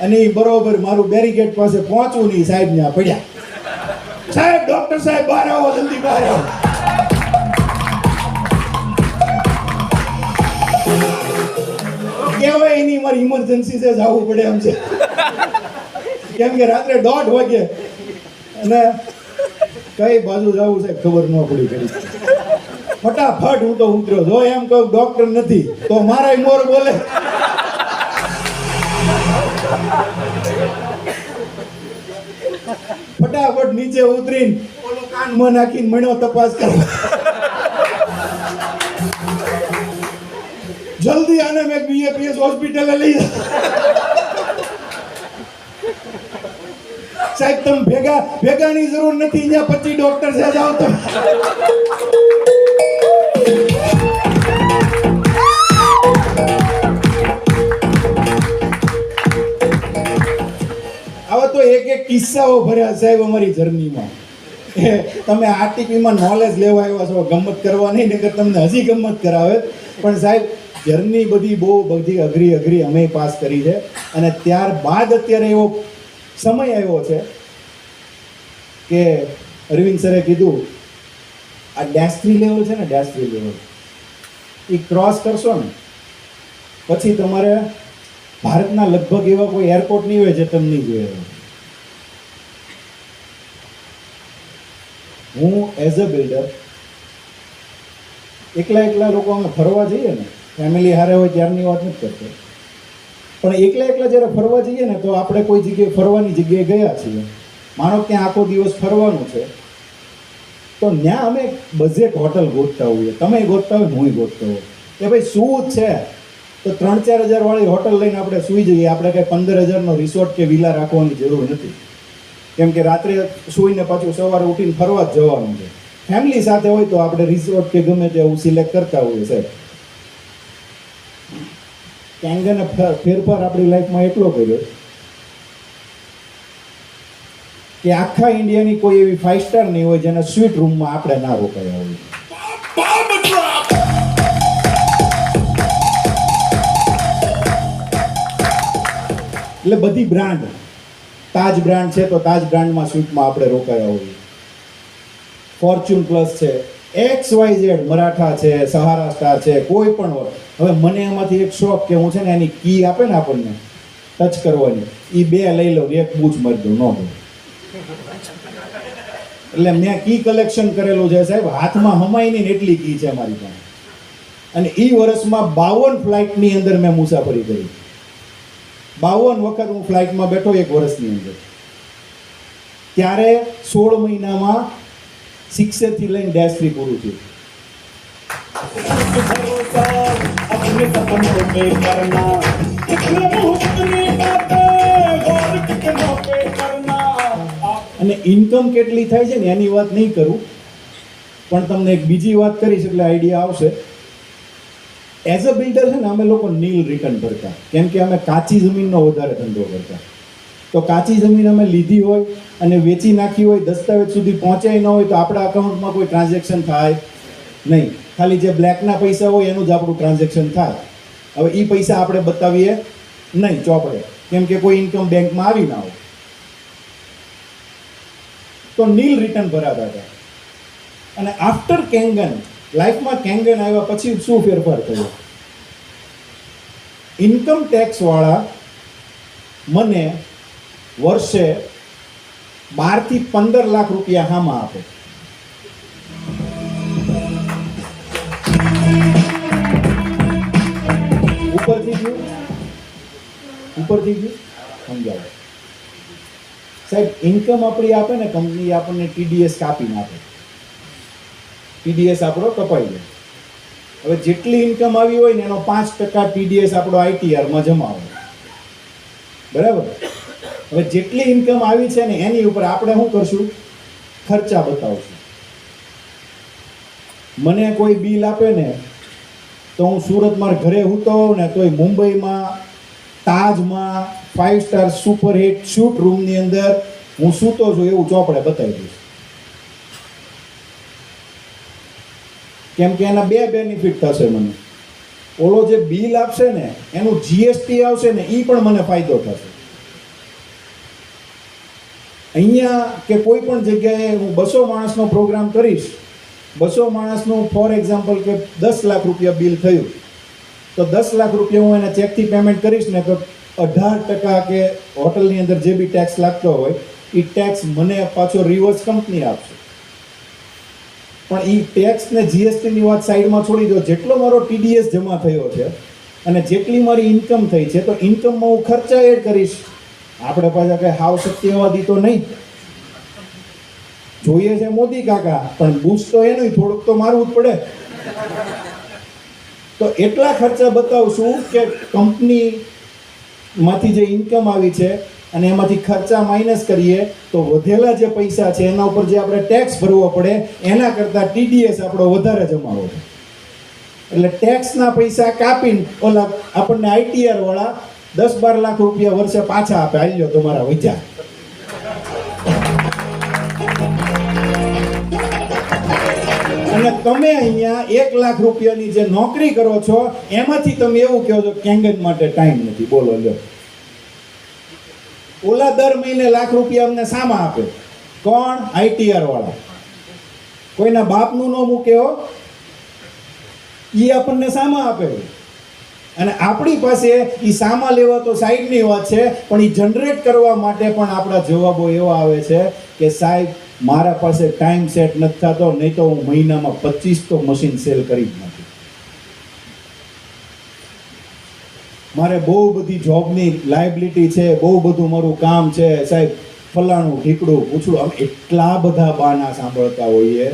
અને એ બરોબર મારું બેરિકેડ પાસે પહોંચવું નહીં, સાહેબ ત્યાં પડ્યા. સાહેબ, ડોક્ટર સાહેબ બહાર આવો, જલ્દી બહાર આવો. કહેવાય એની મારી ઇમરજન્સી છે, જવું પડે એમ છે. કેમ કે રાત્રે 1:30 વાગે, અને કઈ બાજુ જવું છે ખબર ન પડી. કરી ફટાફટ હું તો ઉતર્યો. જો એમ કહું ડોક્ટર નથી તો મારા મોર બોલે. ફટાફટ નીચે ઉતરીને ઓલો કાનમાં નાખીને મણ્યો તપાસ કરવા. જલ્દી આને મેં બીએપીએસ હોસ્પિટલે લઈ જાઓ. સાહેબ તમે ભેગાની જરૂર નથી, અહીંયા 25 ડોક્ટર છે, જાઓ તમે. આવા તો એક કિસ્સાઓ ભર્યા સાહેબ અમારી જર્નીમાં. તમે આરટીપીમાં નોલેજ લેવા આવ્યા છો, ગમત કરવા નહીં, નકર તમને હજી ગમત કરાવે. પણ સાહેબ જર્ની બધી અઘરી અમે પાસ કરી છે. અને ત્યારબાદ અત્યારે એવો સમય આવ્યો છે કે અરવિંદ સરે કીધું, આ -3 લેવલ છે ને, -3 લેવલ એ ક્રોસ કરશો ને પછી તમારે ભારતના લગભગ એવા કોઈ એરપોર્ટ નહીં હોય જે તમે નહીં જોયા. હું એઝ અ બિલ્ડર એકલા લોકો અમે ફરવા જઈએ ને, ફેમિલી હારે હોય ત્યારની વાત નથી કરતો, પણ એકલા જ્યારે ફરવા જઈએ ને, તો આપણે કોઈ જગ્યાએ ફરવાની જગ્યાએ ગયા છીએ, માનો ત્યાં આખો દિવસ ફરવાનું છે, તો ત્યાં અમે બજેટ હોટલ ગોતતા હોઈએ. તમે ગોતતા હોય, હું ગોતતો હોય કે ભાઈ શું છે, તો 3-4 હજાર વાળી હોટલ લઈને આપણે સૂઈ જઈએ. આપણે કંઈ 15,000નો રિસોર્ટ કે વિલા રાખવાની જરૂર નથી, કેમ કે રાત્રે સૂઈને પાછું સવારે ઉઠીને ફરવા જ જવાનું છે. ફેમિલી સાથે હોય તો આપણે રિસોર્ટ કે ગમે તે એવું સિલેક્ટ કરતા હોઈએ સાહેબ. કેંગને ફેરફાર આપણી લાઈફમાં એટલો કર્યો કે આખા ઇન્ડિયાની કોઈ એવી 5 સ્ટાર નહીં હોય જેના સ્વીટ રૂમમાં આપણે ના રોકાયા હોય. એટલે બધી બ્રાન્ડ, તાજ બ્રાન્ડ છે તો તાજ બ્રાન્ડમાં સ્વીટમાં આપણે રોકાયા હોઈએ. ફોર્ચ્યુન પ્લસ છે, XYZ મરાઠા છે, સહારા સ્ટાર છે, કોઈ પણ હોય. હવે મને એમાંથી એક શોખ કે હું છે ને એની કી આપે ને આપણને ટચ કરવાની, એ 2 લઈ લઉં, એક બૂચ મારી દઉં, ન દઉં. એટલે મેં કી કલેક્શન કરેલું છે સાહેબ, હાથમાં હમાય નહીં એટલી કી છે મારી પાસે. અને એ વર્ષમાં 52 ફ્લાઇટની અંદર મેં મુસાફરી કરી. 52 વખત હું ફ્લાઇટમાં બેઠો એક વર્ષની અંદર. ત્યારે 16 મહિનામાં 6 થી લઈને -3 પૂરું થયું. અને ઇન્કમ કેટલી થાય છે ને એની વાત નહીં કરું, પણ તમને એક બીજી વાત કરીશ એટલે આઈડિયા આવશે. એઝ અ બિલ્ડર છે ને અમે લોકો નીલ રિટર્ન ભરતા, કેમ કે અમે કાચી જમીનનો વધારે ધંધો કરતા. તો કાચી જમીન અમે લીધી હોય અને વેચી નાખી હોય, દસ્તાવેજ સુધી પહોંચાય ન હોય તો આપણા અકાઉન્ટમાં કોઈ ટ્રાન્ઝેક્શન થાય નહીં. ખાલી જે બ્લેકના પૈસા હોય એનું જ આપણું ટ્રાન્ઝેક્શન થાય. હવે એ પૈસા આપણે બતાવીએ નહીં ચોપડે, કેમ કે કોઈ ઇન્કમ બેંકમાં આવી ના હોય. તો નીલ રિટર્ન ભરાતા હતા. અને આફ્ટર કેંગન, લાઈફમાં કેંગન આવ્યા પછી શું ફેરફાર થયો? ઇન્કમ ટેક્સ વાળા મને વર્ષે 12 થી 15 લાખ રૂપિયા હામાં આપે. ઉપરથી ગયું સમજાવો સાહેબ. ઇન્કમ આપણી આપે ને કંપની, આપણને TDS કાપીને આપે. TDS આપણો કપાઈ જાય. હવે જેટલી ઇન્કમ આવી હોય ને એનો 5% TDS આપણો ITR-માં જમા હોય, બરાબર? હવે જેટલી ઇન્કમ આવી છે ને એની ઉપર આપણે શું કરશું? ખર્ચા બતાવશું. મને કોઈ બિલ આપે ને તો હું સુરતમાં ઘરે સૂતો હોઉં ને તોય મુંબઈમાં તાજમાં 5 સ્ટાર સુપર હિટ શૂટ રૂમની અંદર હું સૂતો છું એવું ચોપડે બતાવી દઈશ. કેમ કે એના 2 બેનિફિટ થશે મને. ઓલો જે બિલ આપશે ને એનું GST આવશે ને એ પણ મને ફાયદો થશે. અહીંયા કે કોઈ પણ જગ્યાએ હું 200 માણસનો પ્રોગ્રામ કરીશ, 200 માણસનું ફોર એક્ઝામ્પલ કે 10 લાખ રૂપિયા બિલ થયું, તો 10 લાખ રૂપિયા હું એને ચેકથી પેમેન્ટ કરીશ ને તો 18% કે હોટલની અંદર જે બી ટેક્સ લાગતો હોય એ ટેક્સ મને પાછો રિવર્સ કંપની આપશે. પણ એ ટેક્સ ને GSTની વાત સાઈડમાં છોડી દો. જેટલો મારો TDS જમા થયો છે અને જેટલી મારી ઇન્કમ થઈ છે તો ઇન્કમમાં હું ખર્ચા એડ કરીશ. આપણે પાછા કંઈ હાવ સત્યવાદી તો નહીં. જોઈએ છે મોદી કાકા, પણ બુશ તો એનું થોડુંક તો મારવું જ પડે. તો એટલા ખર્ચા બતાવશું કે કંપનીમાંથી જે ઇન્કમ આવી છે અને એમાંથી ખર્ચા માઇનસ કરીએ તો વધેલા જે પૈસા છે એના ઉપર જે આપણે ટેક્સ ભરવો પડે એના કરતાં TDS આપણો વધારે જમાવો છે. એટલે ટેક્સના પૈસા કાપીને ઓલા આપણને ITR વાળા 10-12 લાખ રૂપિયા વર્ષે પાછા આપે. આવી લો તમારા વિચાર. અને તમે અહીંયા 1 લાખ રૂપિયાની જે નોકરી કરો છો એમાંથી તમે એવું કહો છો કેંગન માટે ટાઈમ નથી. બોલો લ્યો. ઓલા દર મહિને લાખ રૂપિયા અમને સામા આપે. કોણ? ITR વાળા. કોઈના બાપનું ન મૂકે હો, એ આપણને સામા આપે. અને આપણી પાસે એ સામા લેવા તો સાઈડની વાત છે, પણ એ જનરેટ કરવા માટે પણ આપણા જવાબો એવા આવે છે કે સાહેબ મારા પાસે ટાઈમ સેટ નથી થતો, નહીં તો હું મહિનામાં 25 તો મશીન સેલ કરી જ નાખું. મારે બહુ બધી જોબની લાયબિલિટી છે, બહુ બધું મારું કામ છે સાહેબ, ફલાણું ઢીકડું પૂછડું. આમ એટલા બધા બાના સાંભળતા હોઈએ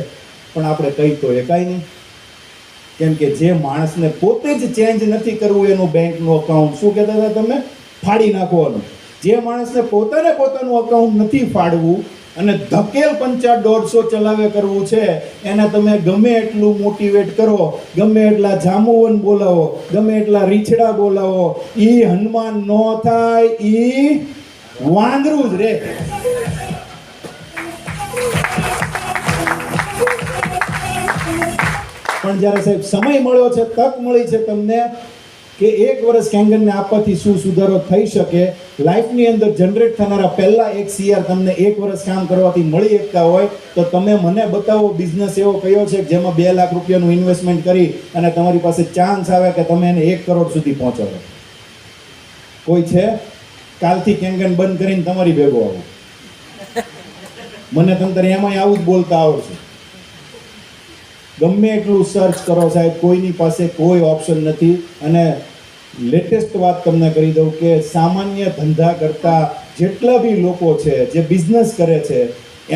પણ આપણે કહી તો એકાય નહીં. કેમ કે જે માણસને પોતે જ ચેન્જ નથી કરવું એનું બેંકનું અકાઉન્ટ, શું કહેતા હતા તમે? ફાડી નાખવાનું. જે માણસને પોતાનું અકાઉન્ટ નથી ફાડવું અને ધકેલ પંચા 150 ચલાવે કરવું છે, એને તમે ગમે એટલું મોટિવેટ કરો, ગમે એટલા જામુવન બોલાવો, ગમે એટલા રીછડા બોલાવો, ઈ હનુમાન નો થાય, ઈ વાંદરું જ રે. પણ જ્યારે સાહેબ સમય મળ્યો છે, તક મળી છે તમને કે 1 વર્ષ કેંગનને આપવાથી શું સુધારો થઈ શકે, લાઈફની અંદર જનરેટ થનારા પહેલા 1 CR તમને 1 વર્ષ કામ કરવાથી મળી શકતા હોય તો તમે મને બતાવો બિઝનેસ એવો કયો છે જેમાં 2 લાખ રૂપિયાનું ઇન્વેસ્ટમેન્ટ કરી અને તમારી પાસે ચાન્સ આવે કે તમે એને 1 કરોડ સુધી પહોંચાડો. કોઈ છે? કાલથી કેંગન બંધ કરીને તમારી ભેગો આવો. મને તમને એમાંય આવું જ બોલતા આવડશે. ગમે એટલું સર્ચ કરો સાહેબ, કોઈની પાસે કોઈ ઓપ્શન નથી. અને લેટેસ્ટ વાત તમને કરી દઉં કે સામાન્ય ધંધા કરતા જેટલા બી લોકો છે જે બિઝનેસ કરે છે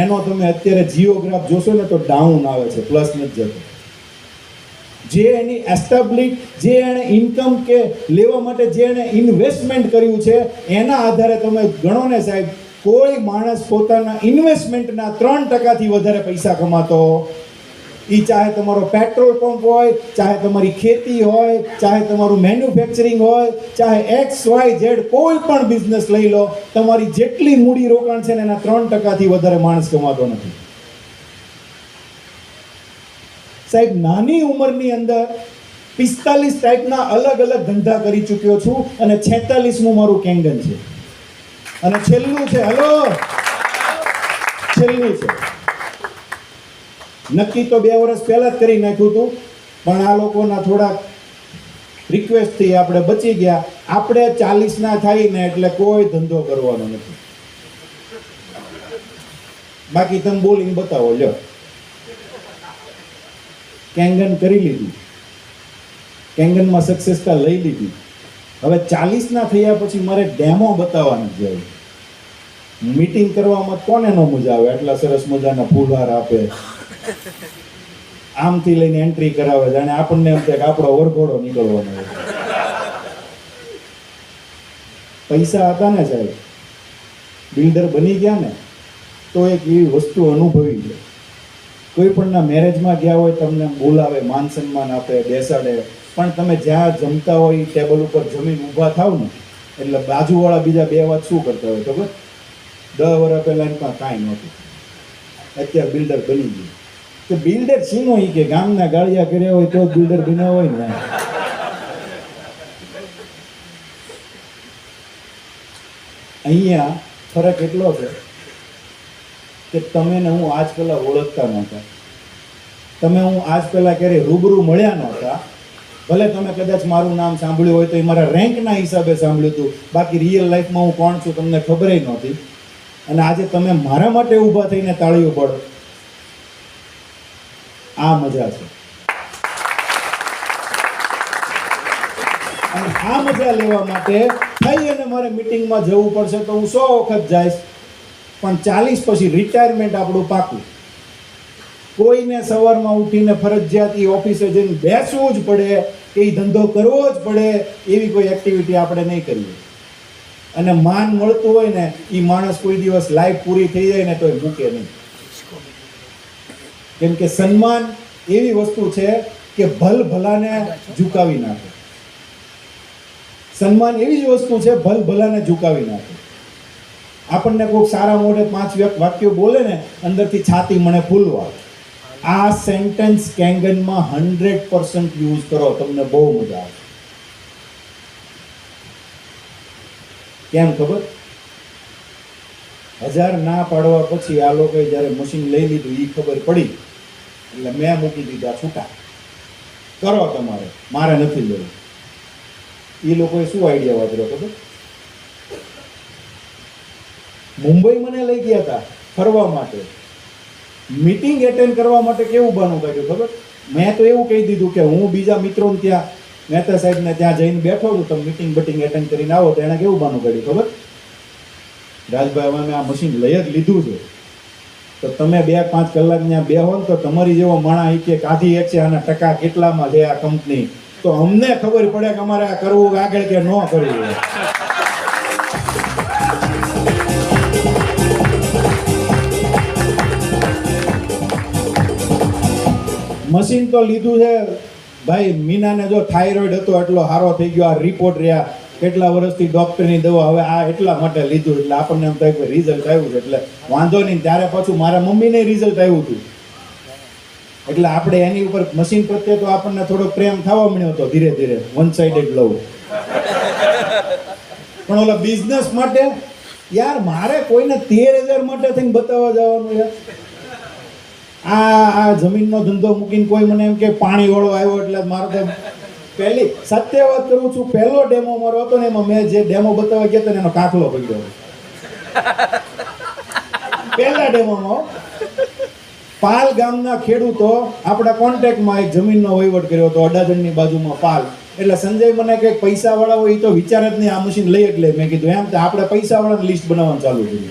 એનો તમે અત્યારે જીઓગ્રાફ જોશો ને તો ડાઉન આવે છે, પ્લસ નથી જતો. જે એની એસ્ટાબ્લિશ, જે એણે ઇન્કમ કે લેવા માટે જે એણે ઇન્વેસ્ટમેન્ટ કર્યું છે એના આધારે તમે ગણો ને સાહેબ, કોઈ માણસ પોતાના ઇન્વેસ્ટમેન્ટના 3%થી વધારે પૈસા કમાતો, એ ચાહે તમારો પેટ્રોલ પંપ હોય, ચાહે તમારી ખેતી હોય, ચાહે તમારું મેન્યુફેક્ચરિંગ હોય, ચાહે XYZ કોઈ પણ બિઝનેસ લઈ લો, તમારી જેટલી મૂડી રોકાણ છે ને એના 3%થી વધારે માણસ કમાતો નથી. સાહેબ, નાની ઉંમરની અંદર 45 ટાઈપના અલગ અલગ ધંધા કરી ચૂક્યો છું અને 46મું મારું કેંગન છે. અને છેલ્લું છે, છેલ્લું છે. નક્કી તો 2 વર્ષ પહેલા જ કરી નાખ્યું હતું, પણ આ લોકોના થોડાક રિક્વેસ્ટથી આપણે બચી ગયા. આપણે 40 ના થાય ને એટલે કોઈ ધંધો કરવાનો નથી. બાકી તમે બોલીને બતાવો. લ્યો, કેંગન કરી લીધું, કેંગનમાં સક્સેસતા લઈ લીધી. હવે 40 ના થયા પછી મારે ડેમો બતાવવાની છે. મીટિંગ કરવામાં કોને નો મજા આવે? એટલા સરસ મજાના ફૂલહાર આપે, આમથી લઈને એન્ટ્રી કરાવે, જાણે આપણને એમ થાય કે આપણો વરઘોડો નીકળવાનો. પૈસા હતા ને સાહેબ, બિલ્ડર બની ગયા ને તો એક એવી વસ્તુ અનુભવી છે. કોઈ પણના મેરેજમાં ગયા હોય, તમને બોલાવે, માન સન્માન આપે, બેસાડે, પણ તમે જ્યાં જમતા હોય એ ટેબલ ઉપર જમીન ઊભા થાવ ને એટલે બાજુવાળા બીજા 2 વાત શું કરતા હોય ખબર? 10 વર્ષ પહેલા એમ કાંઈ નહોતું, અત્યારે બિલ્ડર બની ગયું. તો બિલ્ડર છીનો ઈ કે ગામના ગાળિયા કર્યા હોય તો બિલ્ડર બન્યા હોય ને. અહીંયા ફરક એટલો છે કે તમે ને હું આજ પહેલા ઓળખતા નહોતા, તમે હું આજ પહેલા ક્યારેય રૂબરૂ મળ્યા નહોતા. ભલે તમે કદાચ મારું નામ સાંભળ્યું હોય તો એ મારા રેન્કના હિસાબે સાંભળ્યું હતું, બાકી રિયલ લાઈફમાં હું કોણ છું તમને ખબર નહોતી. અને આજે તમે મારા માટે ઊભા થઈને તાળીઓ પાડો, આ મજા છે. અને આ મજા લેવા માટે થઈ અને મારે મીટિંગમાં જવું પડશે તો હું 100 વખત જઈશ, પણ 40 પછી રિટાયરમેન્ટ આપણું પાકું. કોઈને સવારમાં ઉઠીને ફરજિયાત ઓફિસે જઈને બેસવું જ પડે, એ ધંધો કરવો જ પડે એવી કોઈ એક્ટિવિટી આપણે નહીં કરીએ. અને માન મળતું હોય ને એ માણસ કોઈ દિવસ લાઈફ પૂરી થઈ જાય ને તો એ મૂકે નહીં. કેમ કે સન્માન એવી વસ્તુ છે કે ભલ ભલાને ઝુકાવી નાખે. સન્માન એવી જ વસ્તુ છે, ભલ ભલાને ઝુકાવી નાખે. આપણને કોઈ સારા મોઢે 5 વાક્યો બોલે ને અંદરથી છાતી મને ફૂલવા. આ સેન્ટેન્સ કેંગનમાં 100% યુઝ કરો, તમને બહુ મજા આવે. કેમ ખબર? 1000 ના પાડવા પછી આ લોકોએ જ્યારે મશીન લઈ લીધું એ ખબર પડી એટલે મેં મૂકી દીધા છૂટા. કરો તમારે, મારે નથી લેવું. એ લોકોએ શું આઈડિયા વાપર્યો ખબર? મુંબઈ મને લઈ ગયા હતા ફરવા માટે, મીટિંગ એટેન્ડ કરવા માટે. કેવું બહાનું કાઢ્યું ખબર? મેં તો એવું કહી દીધું કે હું બીજા મિત્રોને ત્યાં મહેતા સાહેબને ત્યાં જઈને બેઠો છું, તમે મીટિંગ એટેન્ડ કરીને આવો. તો એણે કેવું બહાનું કાઢ્યું ખબર? રાજભાઈ, અમે આ મશીન લઈ જ લીધું છે, તો તમે 2-5 કલાક ત્યાં બેહો ને તો તમારી જેવો માણા કે કાઢી એક છે, આના ટકા કેટલામાં છે આ કંપની, તો અમને ખબર પડે કે અમારે આ કરવું આગળ કે ન કરવું. મશીન તો લીધું છે ભાઈ. મીનાને જો થાઇરોઇડ હતો એટલો સારો થઈ ગયો, આ રિપોર્ટ રહ્યા કેટલા વર્ષથી ડોક્ટરની દવા, હવે આ એટલા માટે લીધું એટલે આપણને એમ થાય કે રિઝલ્ટ આવ્યું છે એટલે વાંધો નહીં. ત્યારે પાછું મારા મમ્મીને રિઝલ્ટ આવ્યું હતું એટલે આપણે એની ઉપર મશીન પ્રત્યે તો આપણને થોડો પ્રેમ થવા મળ્યો હતો ધીરે ધીરે, વન સાઇડેડ લવ. પણ ઓલા બિઝનેસ માટે યાર મારે કોઈને 13,000 માટે થઈને બતાવવા જવાનું યાર. આ જમીનનો ધંધો મૂકીને કોઈ મને એમ કે પાણી વાળો આવ્યો એટલે મારો તો પહેલી સત્ય વાત કરું છું, પહેલો ડેમો મારો હતો ને એમાં મેં જે ડેમો બતાવવા ગયા હતા ને એનો કાફલો પડ્યો. પહેલા ડેમોમાં પાલ ગામના ખેડૂતો આપણા કોન્ટેક્ટમાં એક જમીનનો વહીવટ કર્યો હતો અડાજણની બાજુમાં પાલ. એટલે સંજય મને કંઈક પૈસા વાળા હોય તો વિચાર જ નહીં આ મશીન લઈ એટલે મેં કીધું એમ તો આપણે પૈસા વાળાની લિસ્ટ બનાવવાનું ચાલુ કર્યું.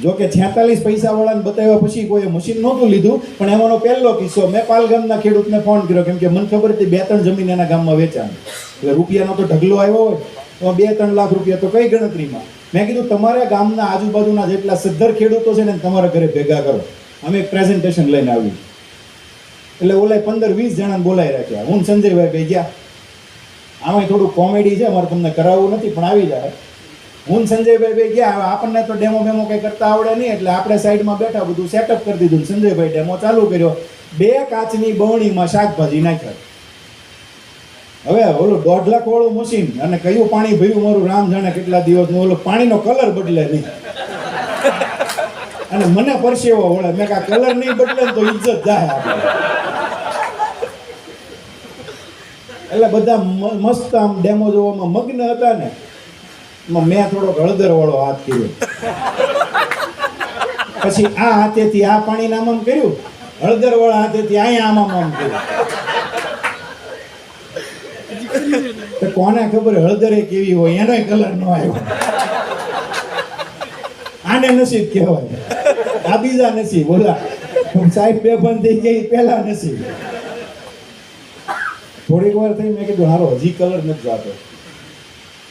જો કે 46 પૈસા વાળાને બતાવ્યા પછી કોઈ મશીન નહોતું લીધું, પણ એમાંનો પહેલો કિસ્સો મેં પાલ ગામના ખેડૂતને ફોન કર્યો કેમ કે મને ખબર હતી 2-3 જમીન એના ગામમાં વેચાણી એટલે રૂપિયાનો તો ઢગલો આવ્યો હોય તો 2-3 લાખ રૂપિયા તો કઈ ગણતરીમાં. મેં કીધું તમારા ગામના આજુબાજુના જેટલા સદ્ધર ખેડૂતો છે ને તમારા ઘરે ભેગા કરો, અમે એક પ્રેઝન્ટેશન લઈને આવ્યું. એટલે ઓલા 15-20 જણાને બોલાવી રાખ્યા. હું સંજયભાઈ ભાઈ ગયા. આમાં થોડું કોમેડી છે, મારે તમને કરાવવું નથી પણ આવી જાય. હું સંજયભાઈ ભાઈ ગયા. હવે આપણને તો ડેમો બેમો કંઈ કરતા આવડે નહીં એટલે આપણે સાઈડમાં બેઠા બધું સેટઅપ કરી દીધું. સંજયભાઈ ડેમો ચાલુ કર્યો. 2 કાચની બવણીમાં શાકભાજી નાખ્યા. હવે ઓલું 1.5 લાખ વાળું મશીન અને કયું પાણી ભર્યું મારું રામ જાણે કેટલા દિવસનું, ઓલો પાણીનો કલર બદલે નહીં અને મને પરસેવો વળે. મેં કા કલર નહીં બદલે તો ઇજ્જત જાય આપણે. એટલે બધા મસ્ત આમ ડેમો જોવામાં મગ્ન હતા ને મેં થોડોક હળદર વાળો હાથ કર્યો. પછી આ હાથેથી આ પાણી આમ આમ કર્યું, હળદર વાળા હાથેથી અહીંયા આમ આમ કર્યું. તો કોને ખબર હળદરે કેવી હોય, એનો કલર ન આવ્યો. આને નસીબ કહેવાય, આ બીજા નસીબ. બોલા સાહેબ બે બંધ થઈ ગઈ પહેલા નસીબ. થોડીક વાર થઈ મેં કીધું હારો હજી કલર નથી જાતો.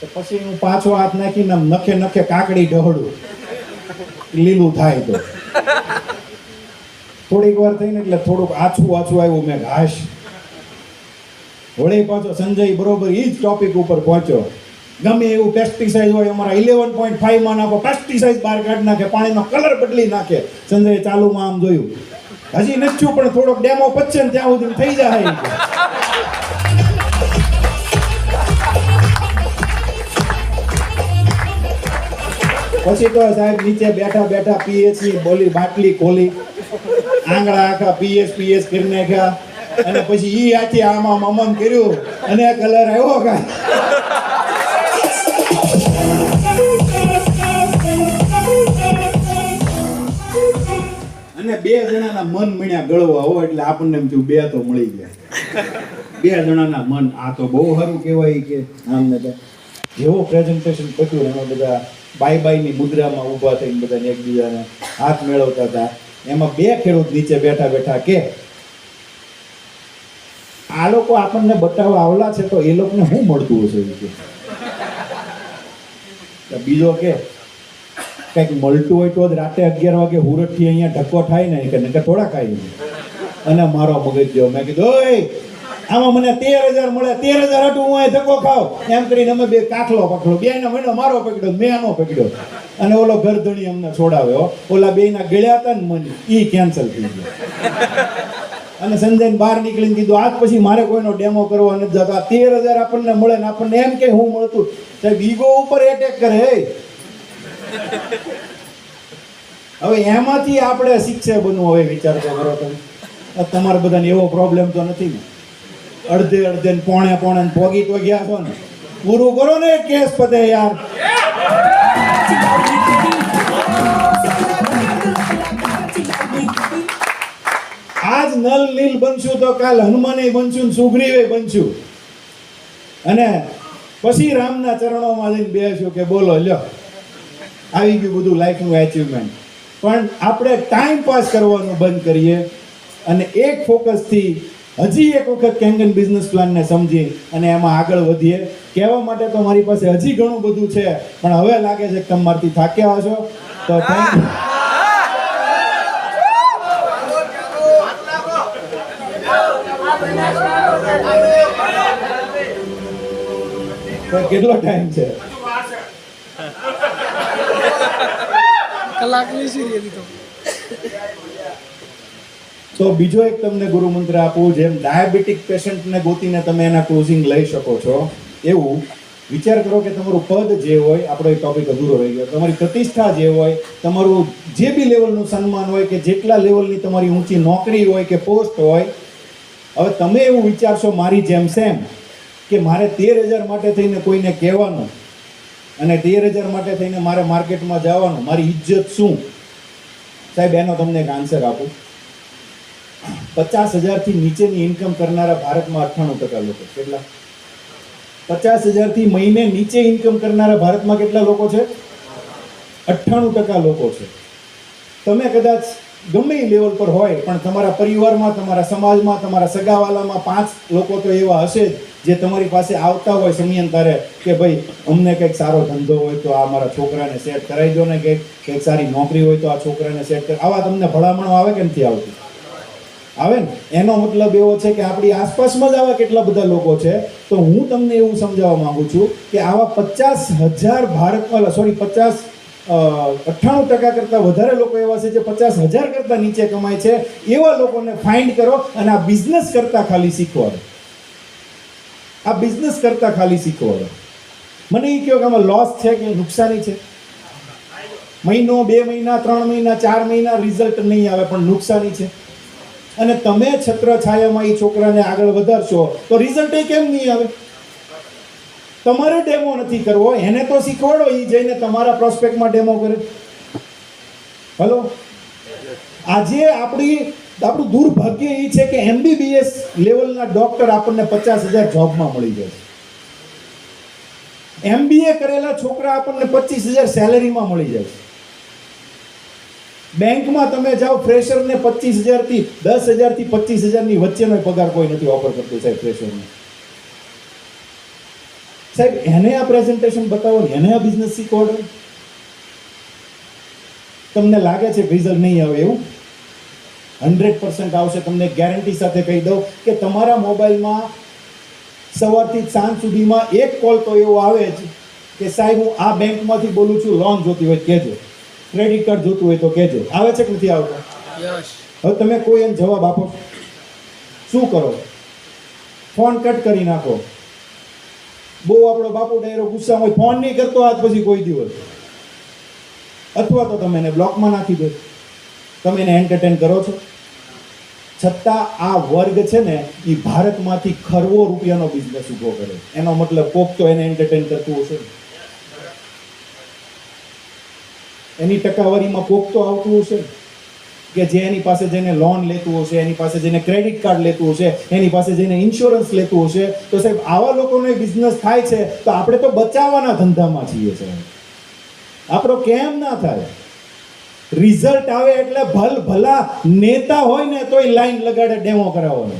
તો પછી હું પાછો હાથ નાખીને નખે નખે કાકડી ઢહડું લીલું થાય તો થોડીક વાર થઈને એટલે થોડુંક આછું આવ્યું. મેં ઘાસ વળી પાછો સંજય બરોબર એ જ ટોપિક ઉપર પહોંચ્યો. ગમે એવું પેસ્ટિસાઇડ હોય અમારા 11.5 માં નાખો, પેસ્ટિસાઇડ બહાર કાઢી નાખે, પાણીનો કલર બદલી નાખે. સંજય ચાલુમાં આમ જોયું, હજી નથી પણ થોડોક ડેમો પચશે ને ત્યાં સુધી થઈ જાય. પછી તો સાહેબ નીચે બેઠા બેઠા પીએસ ની બોલી બાટલી ખોલી, આંગળા આખા પીએસ કરી નાખ્યા અને પછી ઈ આથી આમાં મમમ કર્યું અને કલર આવ્યો કાંઈ. અને 2 જણાના મન મળ્યા ગળવા હોય એટલે આપણને એમ થયું 2 તો મળી ગયા. 2 જણાના મન, આ તો બહુ સારું કહેવાય કે આમને તો. જેવો પ્રેઝન્ટેશન કર્યું એમાં બધા બાય બાયની મુદ્રામાં ઊભા થઈને બધાને એકબીજાને હાથ મેળવતા હતા. એમાં 2 ખેડૂત નીચે બેઠા બેઠા કે આ લોકો આપણને બતાવવા આવલા છે તો એ લોકોને શું મળતું હશે. બીજો કે કંઈક મળતું હોય તો જ રાતે 11 વાગે હુરતથી અહીંયા ધક્કો થાય ને કે થોડા ખાઈ. અને મારો મગજ ગયો. મેં કીધું ઓય આમાં મને 13,000 મળે, 13,000 હાટું હું અહીં ધક્કો ખાવ એમ કરીને અમે 2 કાખલો પકડો. 2 નો મહિનો મારો પકડ્યો, મેં આનો પકડ્યો અને ઓલો ગરધણી અમને છોડાવ્યો. ઓલા 2 ના ગળ્યા હતા ને મને ઈ કેન્સલ થઈ ગયો. અને સંજયને બહાર નીકળીને કીધું આજ પછી મારે કોઈનો ડેમો કરવા નથી જતો. આ 13,000 આપણને મળે ને આપણને એમ કે હું મળતું. સાહેબ ઈગો ઉપર એટેક કરે. હવે એમાંથી આપણે શિક્ષક બનવું. હવે વિચાર તો કરો તમે, તમારે બધાને એવો પ્રોબ્લેમ તો નથી ને? અડધે ને પોણે પોગી તો ગયા છો ને, પૂરું કરો ને કેસ પતે યાર. આજ નલ નીલ બનશું તો કાલ હનુમાને બનશું, સુગ્રીવે બનશું અને પછી રામના ચરણોમાં જઈને બેસશું કે બોલો લ્યો આવી ગયું બધું લાઈફનું એચિવમેન્ટ. પણ આપણે ટાઈમ પાસ કરવાનું બંધ કરીએ અને એક ફોકસથી હજી એક વખત કેંગન બિઝનેસ પ્લાનને સમજી અને એમાં આગળ વધીએ. કહેવા માટે તો મારી પાસે હજી ઘણું બધું છે પણ હવે લાગે છે કે તમે મારથી થાક્યા હશો તો થેન્ક યુ. તો કેટલો ટાઈમ છે? કલાકની સીરી તો બીજો એક તમને ગુરુ મંત્ર આપું. જેમ ડાયાબિટીક પેશન્ટને ગોતીને તમે એના ક્લોઝિંગ લઈ શકો છો, એવું વિચાર કરો કે તમારું પદ જે હોય, આપણો એક ટોપિક અધૂરો રહી ગયો, તમારી પ્રતિષ્ઠા જે હોય, તમારું જે બી લેવલનું સન્માન હોય, કે જેટલા લેવલની તમારી ઊંચી નોકરી હોય કે પોસ્ટ હોય, હવે તમે એવું વિચારશો મારી જેમ સેમ કે મારે 13,000 માટે થઈને કોઈને કહેવાનું અને 13,000 માટે થઈને મારે માર્કેટમાં જવાનું, મારી ઇજ્જત શું? સાહેબ એનો તમને એક આન્સર આપું. 50,000 થી નીચેની ઇન્કમ કરનારા ભારતમાં 98% લોકો. કેટલા? 50,000 થી મહિને નીચે ઇન્કમ કરનારા ભારતમાં કેટલા લોકો છે? 98% લોકો છે. તમે કદાચ ગમે એ લેવલ પર હોય, પણ તમારા પરિવારમાં, તમારા સમાજમાં, તમારા સગાવાલામાં 5 લોકો તો એવા હશે જ જે તમારી પાસે આવતા હોય સમયાંતરે કે ભાઈ અમને કંઈક સારો ધંધો હોય તો આ મારા છોકરાને સેટ કરાવી દો ને, કંઈક સારી નોકરી હોય તો આ છોકરાને સેટ કર. આવા તમને ભલામણો આવે કે નથી આવતી? આવે ને? એનો મતલબ એવો છે કે આપણી આસપાસમાં જ આવા કેટલા બધા લોકો છે. તો હું તમને એવું સમજાવવા માંગુ છું કે આવા 50,000 ભારતમાં, સોરી 98% કરતાં વધારે લોકો એવા છે જે 50,000 કરતાં નીચે કમાય છે. એવા લોકોને ફાઇન્ડ કરો અને આ બિઝનેસ કરતાં ખાલી શીખવાડો. આ બિઝનેસ કરતાં ખાલી શીખવાડો. મને એ કહો કે આમાં લોસ છે કે નુકસાની છે? મહિનો, 2 મહિના, 3 મહિના, 4 મહિના રિઝલ્ટ નહીં આવે, પણ નુકસાની છે. અને તમે છત્ર છાયામાં એ છોકરાને આગળ વધારશો તો રિઝલ્ટ કેમ નહીં આવે? તમારે ડેમો નથી કરવો, એને તો શીખવાડો, એ જઈને તમારા પ્રોસ્પેક્ટમાં ડેમો કરે. હલો, આજે આપણું દુર્ભાગ્ય એ છે કે MBBS લેવલના ડોક્ટર આપણને 50,000 જોબમાં મળી જાય છે. MBA કરેલા છોકરા આપણને 25,000 સેલેરીમાં મળી જાય છે. બેંકમાં તમે જાઓ, ફ્રેશરને 25,000 થી 10,000 થી 25,000 ની વચ્ચેનો પગાર કોઈ નથી ઓફર કરતું સાહેબ ફ્રેશરને. સાહેબ એને આ પ્રેઝન્ટેશન બતાવો ને, એને આ બિઝનેસ શીખવાડો. તમને લાગે છે કે રિઝલ્ટ નહીં આવે? એવું 100% આવશે. તમને ગેરંટી સાથે કહી દઉં કે તમારા મોબાઈલમાં સવારથી સાંજ સુધીમાં એક કોલ તો એવો આવે જ કે સાહેબ હું આ બેંકમાંથી બોલું છું, લોન જોતી હોય કહેજો, ક્રેડિટ કાર્ડ જોતું હોય તો કહેજો. આવે છે કે નથી આવતો? હવે તમે કોઈ એમ જવાબ આપો, શું કરો? ફોન કટ કરી નાખો. બહુ આપણો બાપુ ડાયરો ગુસ્સા હોય, ફોન નહીં કરતો આજ પછી કોઈ દિવસ, અથવા તો તમે એને બ્લોકમાં નાખી દો. તમે એને એન્ટરટેન કરો છો. છતાં આ વર્ગ છે ને એ ભારતમાંથી ખરવો રૂપિયાનો બિઝનેસ ઊભો કરે. એનો મતલબ કોક તો એને એન્ટરટેન કરતું હશે, એની ટકાવારીમાં કોક તો આવતું હશે કે જે એની પાસે જઈને લોન લેતું હશે, એની પાસે જઈને ક્રેડિટ કાર્ડ લેતું હશે, એની પાસે જઈને ઇન્સ્યોરન્સ લેતું હશે. તો સાહેબ આવા લોકોનો બિઝનેસ થાય છે તો આપણે તો બચાવવાના ધંધામાં છીએ સાહેબ. આપણો કેમ ના થાય? રિઝલ્ટ આવે એટલે ભલા નેતા હોય ને તોય લાઈન લગાડે ડેમો કરાવવાનો.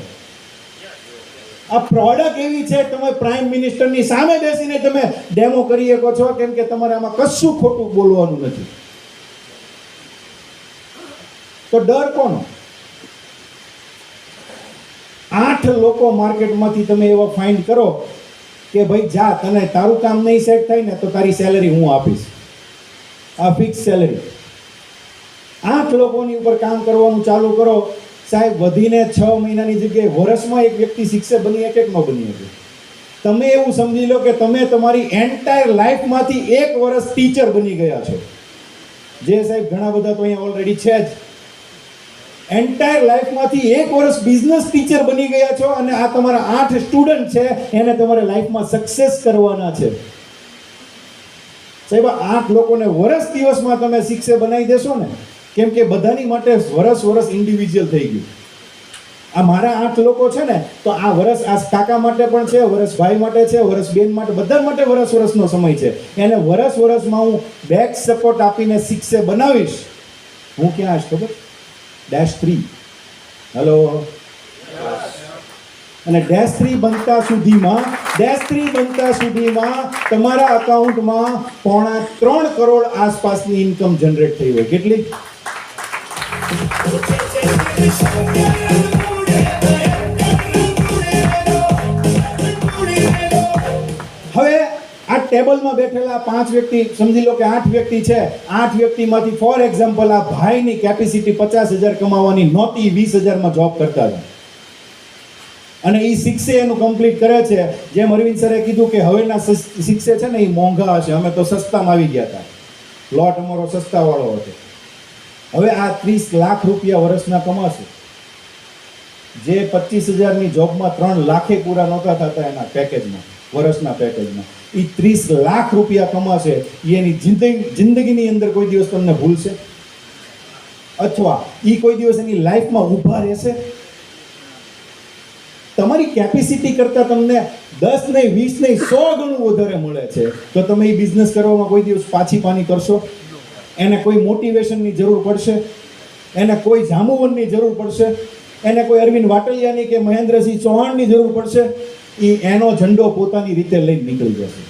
આ પ્રોડક્ટ એવી છે, તમે પ્રાઇમ મિનિસ્ટરની સામે બેસીને તમે ડેમો કરી શકો છો, કેમ કે તમારે આમાં કશું ખોટું બોલવાનું નથી. તો ડર કોનો? 8 લોકો માર્કેટમાંથી તમે એવા ફાઇન્ડ કરો કે ભાઈ જા, તને તારું કામ નહીં સેટ થાય ને તો તારી સેલેરી હું આપીશ. આ ફિક્સ સેલેરી. 8 લોકોની ઉપર કામ કરવાનું ચાલુ કરો સાહેબ, વધીને 6 મહિનાની જગ્યાએ વર્ષમાં એક વ્યક્તિ શિક્ષક બની શકે કે ન બની શકે? તમે એવું સમજી લો કે તમે તમારી એન્ટાયર લાઈફમાંથી 1 વર્ષ ટીચર બની ગયા છો. જે સાહેબ ઘણા બધા તો અહીંયા ઓલરેડી છે જ. એન્ટાયર લાઈફમાંથી 1 વર્ષ બિઝનેસ ટીચર બની ગયા છો અને આ તમારા 8 સ્ટુડન્ટ છે, એને તમારે લાઈફમાં સક્સેસ કરવાના છે. સાહેબ 8 લોકોને વર્ષ દિવસમાં તમે શિક્ષક બનાવી દેશો ને, કેમ કે બધાની માટે વર્ષ ઇન્ડિવિજ્યુઅલ થઈ ગયું. આ મારા 8 લોકો છે ને, તો આ વર્ષ આ કાકા માટે પણ છે, વર્ષ ભાઈ માટે છે, વર્ષ બેન માટે, બધા માટે વર્ષનો સમય છે. એને વર્ષમાં હું બેક સપોર્ટ આપીને શિક્ષક બનાવીશ. હું ક્યાં આવીશ ખબર? -3. હલો. અને -3 બનતા સુધીમાં તમારા અકાઉન્ટમાં 3.25 કરોડ આસપાસની ઇન્કમ જનરેટ થઈ હોય. કેટલી? ટેબલમાં બેઠેલા 5 વ્યક્તિ, સમજી લો કે 8 વ્યક્તિ છે, 8 વ્યક્તિમાંથી ફોર એક્ઝામ્પલ આ ભાઈની કેપેસિટી 50,000 કમાવાની નહોતી, 20,000માં જોબ કરતા હતા, અને એ શિક્ષે એનું કમ્પ્લીટ કરે છે. જેમ અરવિંદ સરે કીધું કે હવેના શિક્ષે છે ને એ મોંઘા હશે, અમે તો સસ્તામાં આવી ગયા હતા, લોટ અમારો સસ્તાવાળો હતો. હવે આ 30 લાખ રૂપિયા વર્ષના કમાશે, જે 25,000ની જોબમાં 3 લાખે પૂરા નહોતા થતા એના પેકેજમાં, વર્ષના પેકેજમાં, એ 30 લાખ રૂપિયા કમાશે. એની જિંદગીની અંદર કોઈ દિવસ તમને ભૂલશે? અથવા એ કોઈ દિવસ એની લાઈફમાં ઊભા રહેશે? તમારી કેપેસિટી કરતાં તમને 10 નહીં, 20 નહીં, 100 ગણું વધારે મળે છે, તો તમે એ બિઝનેસ કરવામાં કોઈ દિવસ પાછી પાની કરશો? એને કોઈ મોટિવેશનની જરૂર પડશે? એને કોઈ જાંબુવનની જરૂર પડશે? એને કોઈ અરવિંદ વાટલિયાની કે મહેન્દ્રસિંહ ચૌહાણની જરૂર પડશે? એ એનો ઝંડો પોતાની રીતે લઈને નીકળી જશે.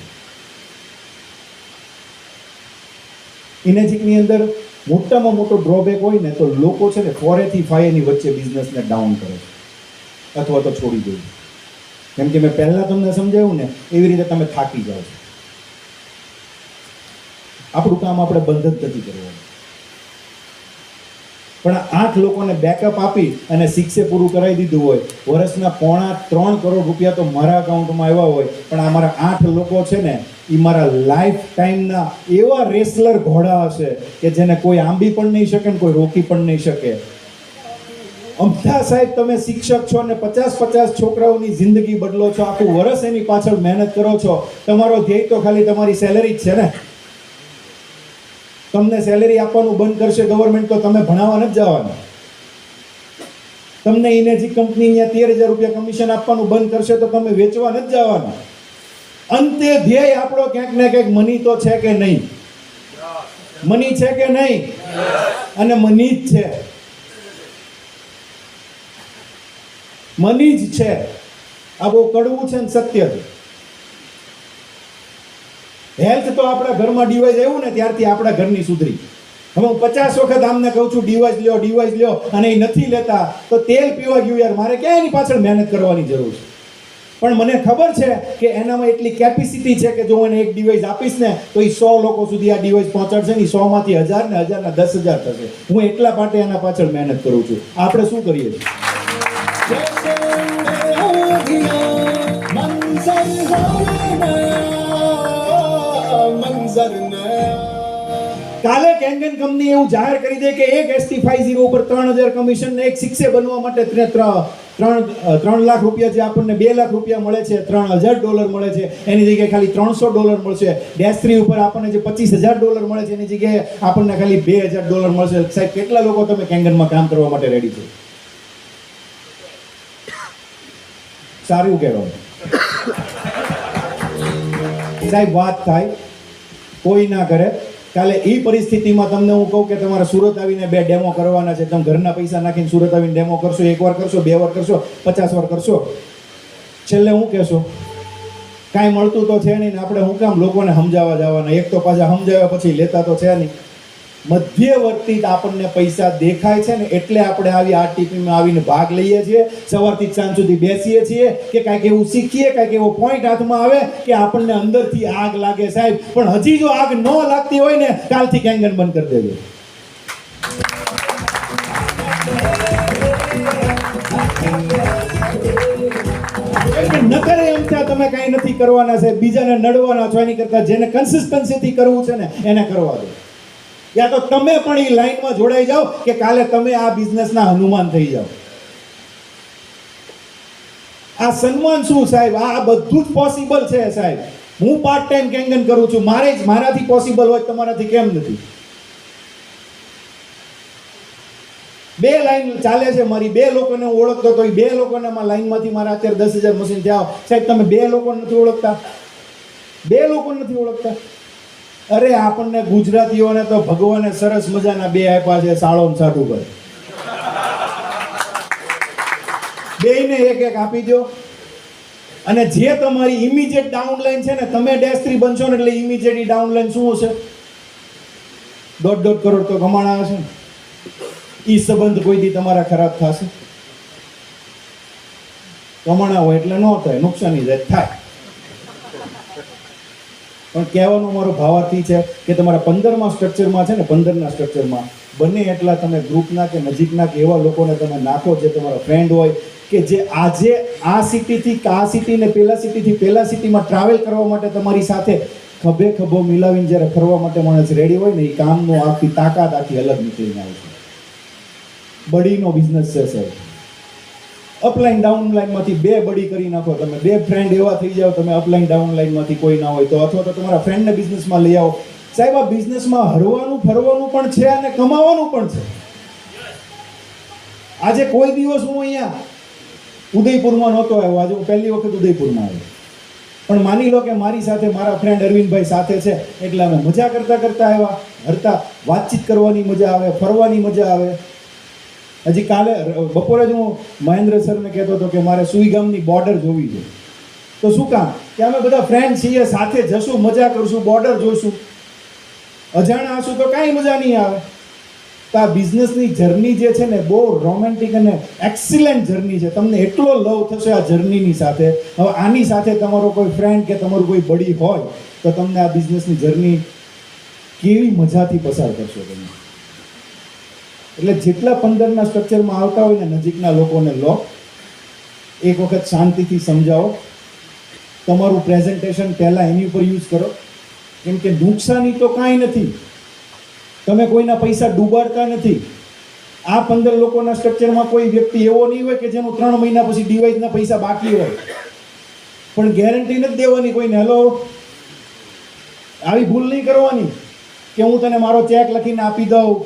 ઇનેજિકની અંદર મોટામાં મોટો ડ્રોબેક હોય ને તો લોકો છે ને 4 થી 5 ની વચ્ચે બિઝનેસને ડાઉન કરે છે અથવા તો છોડી દે. કેમ કે મેં પહેલા તમને સમજાવ્યું ને એવી રીતે તમે થાકી જાઓ છો. આપણું કામ આપણે બંધ જ નથી કરવાનું, પણ 8 લોકોને બેકઅપ આપી અને શિક્ષે પૂરું કરાવી દીધું હોય, વર્ષના 3.25 કરોડ રૂપિયા તો મારા અકાઉન્ટમાં આવ્યા હોય, પણ આ મારા 8 લોકો છે ને એ મારા લાઈફ ટાઈમના એવા રેસલર ઘોડા હશે કે જેને કોઈ આંબી પણ નહીં શકે ને કોઈ રોકી પણ નહીં શકે. અમથા સાહેબ, તમે શિક્ષક છો ને 50 છોકરાઓની જિંદગી બદલો છો, આખું વર્ષ એની પાછળ મહેનત કરો છો. તમારો ધ્યેય તો ખાલી તમારી સેલેરી જ છે ને. તમને સેલેરી આપવાનું બંધ કરશે ગવર્મેન્ટ તો તમે ભણાવવા નથી જવાના. તમને ઇનેજી કંપની અહીંયા 13,000 રૂપિયા કમિશન આપવાનું બંધ કરશે તો તમે વેચવા નથી જવાના. અંતે ધ્યેય આપણો ક્યાંક ને ક્યાંક મની તો છે કે નહીં? મની છે કે નહીં? અને મની જ છે, મની જ છે. આ બહુ કડવું છે ને સત્ય છે. હેલ્થ તો આપણા ઘરમાં ડિવાઇસ આવ્યું ને ત્યારથી આપણા ઘરની સુધરી. હવે હું 50 વખત આમને કહું છું ડિવાઇસ લ્યો અને એ નથી લેતા, તો તેલ પીવા ગયું યાર, મારે ક્યાં એની પાછળ મહેનત કરવાની જરૂર છે? પણ મને ખબર છે કે એનામાં એટલી કેપેસિટી છે કે જો એને એક ડિવાઇસ આપીશ ને તો એ 100 લોકો સુધી આ ડિવાઇસ પહોંચાડશે ને, 100 માંથી 1000 ને 1000 ના 10,000 થશે. હું એટલા માટે એના પાછળ મહેનત કરું છું. આપણે શું કરીએ છીએ? કાલે કેંગન કંપની એવું જાહેર કરી દે કે એક ST50 ઉપર 3,000 કમિશન ને એક શિક્ષે બનવા માટે 3 લાખ રૂપિયા, જે આપણને 2 લાખ રૂપિયા મળે છે, $3,000 મળે છે, એની જગ્યાએ ખાલી $300 મળશે. -3 ઉપર આપણને જે $25,000 મળે છે એની જગ્યાએ આપણને ખાલી $2,000 મળશે. સાહેબ, કેટલા લોકો તમે કેંગનમાં કામ કરવા માટે રેડી છો? સારું કહેવાય સાહેબ. વાત થાય કોઈ ના કરે. કાલે એ પરિસ્થિતિમાં તમને હું કહું કે તમારે સુરત આવીને 2 ડેમો કરવાના છે, તમે ઘરના પૈસા નાખીને સુરત આવીને ડેમો કરશો, 1 વાર કરશો, 2 વાર કરશો, 50 વાર કરશો, છેલ્લે હું કહેશો? કાંઈ મળતું તો છે નહીં ને આપણે હું કામ લોકોને સમજાવવા જવાના? એક તો પાછા સમજાવ્યા પછી લેતા તો છે નહીં. મધ્યવર્તી આપણને પૈસા દેખાય છે ને એટલે આપણે આવી આરટીપીમાં આવીને ભાગ લઈએ છીએ, સવારથી સાંજ સુધી બેસીએ છીએ કે કાંઈક એવું શીખીએ, કાંઈક એવો પોઈન્ટ હાથમાં આવે કે આપણને અંદરથી આગ લાગે. સાહેબ, પણ હજી જો આગ ન લાગતી હોય ને, કાલથી કેંગન બંધ કરી દેજો. નકરે એમ ત્યાં તમે કાંઈ નથી કરવાના સાહેબ, બીજાને નડવાના છો એની કરતાં જેને કન્સિસ્ટન્સીથી કરવું છે ને એને કરવા દો. યા તો તમે પણ એ લાઈનમાં જોડાઈ જાઓ કે કાલે તમે આ બિઝનેસના હનુમાન થઈ જાઓ. આ સન્માન શું સાહેબ? આ બધું જ પોસિબલ છે સાહેબ. હું પાર્ટ ટાઈમ કેંગન કરું છું, મારાથી પોસિબલ હોય, તમારાથી કેમ નથી? 2 લાઈન ચાલે છે મારી, 2 લોકોને હું ઓળખતો તો 2 લોકોને લાઈનમાંથી મારા અત્યારે 10,000 મશીન થયા. સાહેબ, તમે 2 લોકોને નથી ઓળખતા? 2 લોકોને નથી ઓળખતા? અરે આપણને ગુજરાતીઓને તો ભગવાને સરસ મજાના 2 આપ્યા છે, સાળો ને સાઢુભાઈ. 2ને એક આપી દો. અને જે તમારી ઇમિડિયેટ ડાઉનલાઈન છે ને, તમે -3 બનશો ને એટલે ઇમિડિયેટલી ડાઉનલાઈન શું હશે? 1.5 કરોડ તો કમાણા હશે ને. ઈ સંબંધ કોઈ દી તમારા ખરાબ થશે? કમાણા હોય એટલે ન થાય, નુકસાની જાય થાય. પણ કહેવાનો મારો ભાવાર્થ છે કે તમારા 15મા સ્ટ્રક્ચરમાં છે ને 15ના સ્ટ્રક્ચરમાં બને એટલા તમે ગ્રુપના કે નજીકના કે એવા લોકોને તમે નાખો જે તમારા ફ્રેન્ડ હોય કે જે આજે આ સિટીથી આ સિટી ને પેલા સિટીથી પેલા સિટીમાં ટ્રાવેલ કરવા માટે તમારી સાથે ખભે ખભો મિલાવીને જ્યારે ફરવા માટે માણસ રેડી હોય ને એ કામનો આખી તાકાત આખી અલગ નીકળીને આવે છે. બડીનો બિઝનેસ છે સાહેબ. અપલાઈન ડાઉનલાઈનમાંથી 2 બડી કરી નાખો તમે, 2 ફ્રેન્ડ એવા થઈ જાઓ તમે અપલાઈન ડાઉનલાઈનમાંથી કોઈ ના હોય તો, અથવા તો તમારા ફ્રેન્ડને બિઝનેસમાં લઈ આવો. સાહેબ આ બિઝનેસમાં હરવાનું ફરવાનું પણ છે અને કમાવાનું પણ છે. આજે કોઈ દિવસ હું અહીંયા ઉદયપુરમાં નહોતો આવ્યો, આજે હું પહેલી વખત ઉદયપુરમાં આવ્યો, પણ માની લો કે મારી સાથે મારા ફ્રેન્ડ અરવિંદભાઈ સાથે છે એટલે અમે મજા કરતા કરતા આવ્યા, હરતા વાતચીત કરવાની મજા આવે, ફરવાની મજા આવે. હજી કાલે બપોરે જ હું મહેન્દ્ર સરને કહેતો હતો કે મારે સુઈ ગામની બોર્ડર જોવી છે. તો શું કામ કે અમે બધા ફ્રેન્ડ છીએ, સાથે જશું, મજા કરશું, બોર્ડર જોઈશું. અજાણા હશું તો કાંઈ મજા નહીં આવે. તો આ બિઝનેસની જર્ની જે છે ને બહુ રોમેન્ટિક અને એક્સિલન્ટ જર્ની છે. તમને એટલો લવ થશે આ જર્નીની સાથે. હવે આની સાથે તમારો કોઈ ફ્રેન્ડ કે તમારું કોઈ બડી હોય તો તમને આ બિઝનેસની જર્ની કેવી મજાથી પસાર કરશો તમે. એટલે જેટલા 15ના સ્ટ્રક્ચરમાં આવતા હોય ને નજીકના લોકોને લો, એક વખત શાંતિથી સમજાવો, તમારું પ્રેઝન્ટેશન પહેલાં એની ઉપર યુઝ કરો. કેમ કે નુકસાની તો કાંઈ નથી, તમે કોઈના પૈસા ડૂબાડતા નથી. આ 15 લોકોના સ્ટ્રક્ચરમાં કોઈ વ્યક્તિ એવો નહીં હોય કે જેનું 3 મહિના પછી ડિવાઇસના પૈસા બાકી હોય, પણ ગેરંટી નથી દેવાની કોઈને. હેલો, આવી ભૂલ નહીં કરવાની કે હું તને મારો ચેક લખીને આપી દઉં,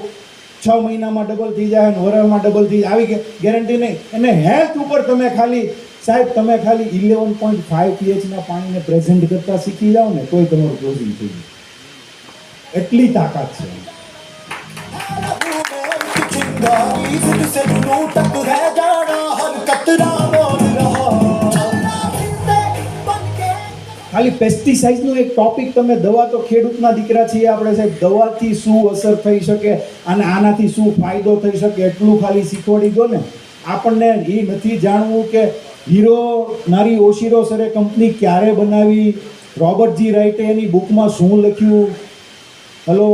6 મહિનામાં ડબલ થઈ જાય ને વરસમાં ડબલ થઈ જાય, આવી ગેરંટી નહીં. અને હેલ્થ ઉપર તમે ખાલી સાહેબ તમે ખાલી 11.5 pHના પાણીને પ્રેઝન્ટ કરતા શીખી જાઓ ને તોય તમારું ક્લોઝિંગ થઈ જાય. એટલી તાકાત છે. ખાલી પેસ્ટિસાઇડ્સનો એક ટોપિક, તમે દવા તો ખેડૂતના દીકરા છીએ આપણે સાહેબ, દવાથી શું અસર થઈ શકે અને આનાથી શું ફાયદો થઈ શકે એટલું ખાલી શીખવાડી દો ને. આપણને એ નથી જાણવું કે હીરો નારી ઓશિરો સરે કંપની ક્યારે બનાવી, રોબર્ટ જી રાઇટે એની બુકમાં શું લખ્યું, હલો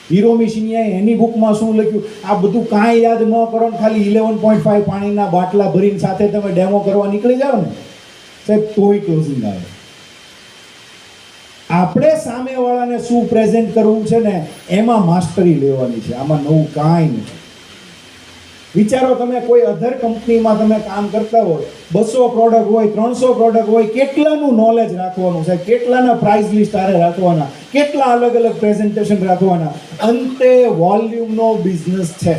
હીરો મિશિનિયાએ એની બુકમાં શું લખ્યું, આ બધું કાંઈ યાદ ન કરો ને ખાલી 11.5 પાણીના બાટલા ભરીને સાથે તમે ડેમો કરવા નીકળી જાઓ ને સાહેબ તોય ક્લોઝિંગ આવે. આપણે સામેવાળાને શું પ્રેઝન્ટ કરવું છે ને એમાં માસ્ટરી લેવાની છે, આમાં નવું કાંઈ નથી. વિચારો તમે કોઈ અધર કંપનીમાં તમે કામ કરતા હોય, 200 પ્રોડક્ટ હોય, 300 પ્રોડક્ટ હોય, કેટલાનું નોલેજ રાખવાનું છે, કેટલાના પ્રાઇસ લિસ્ટ આરે રાખવાના, કેટલા અલગ અલગ પ્રેઝન્ટેશન રાખવાના. અંતે વોલ્યુમનો બિઝનેસ છે.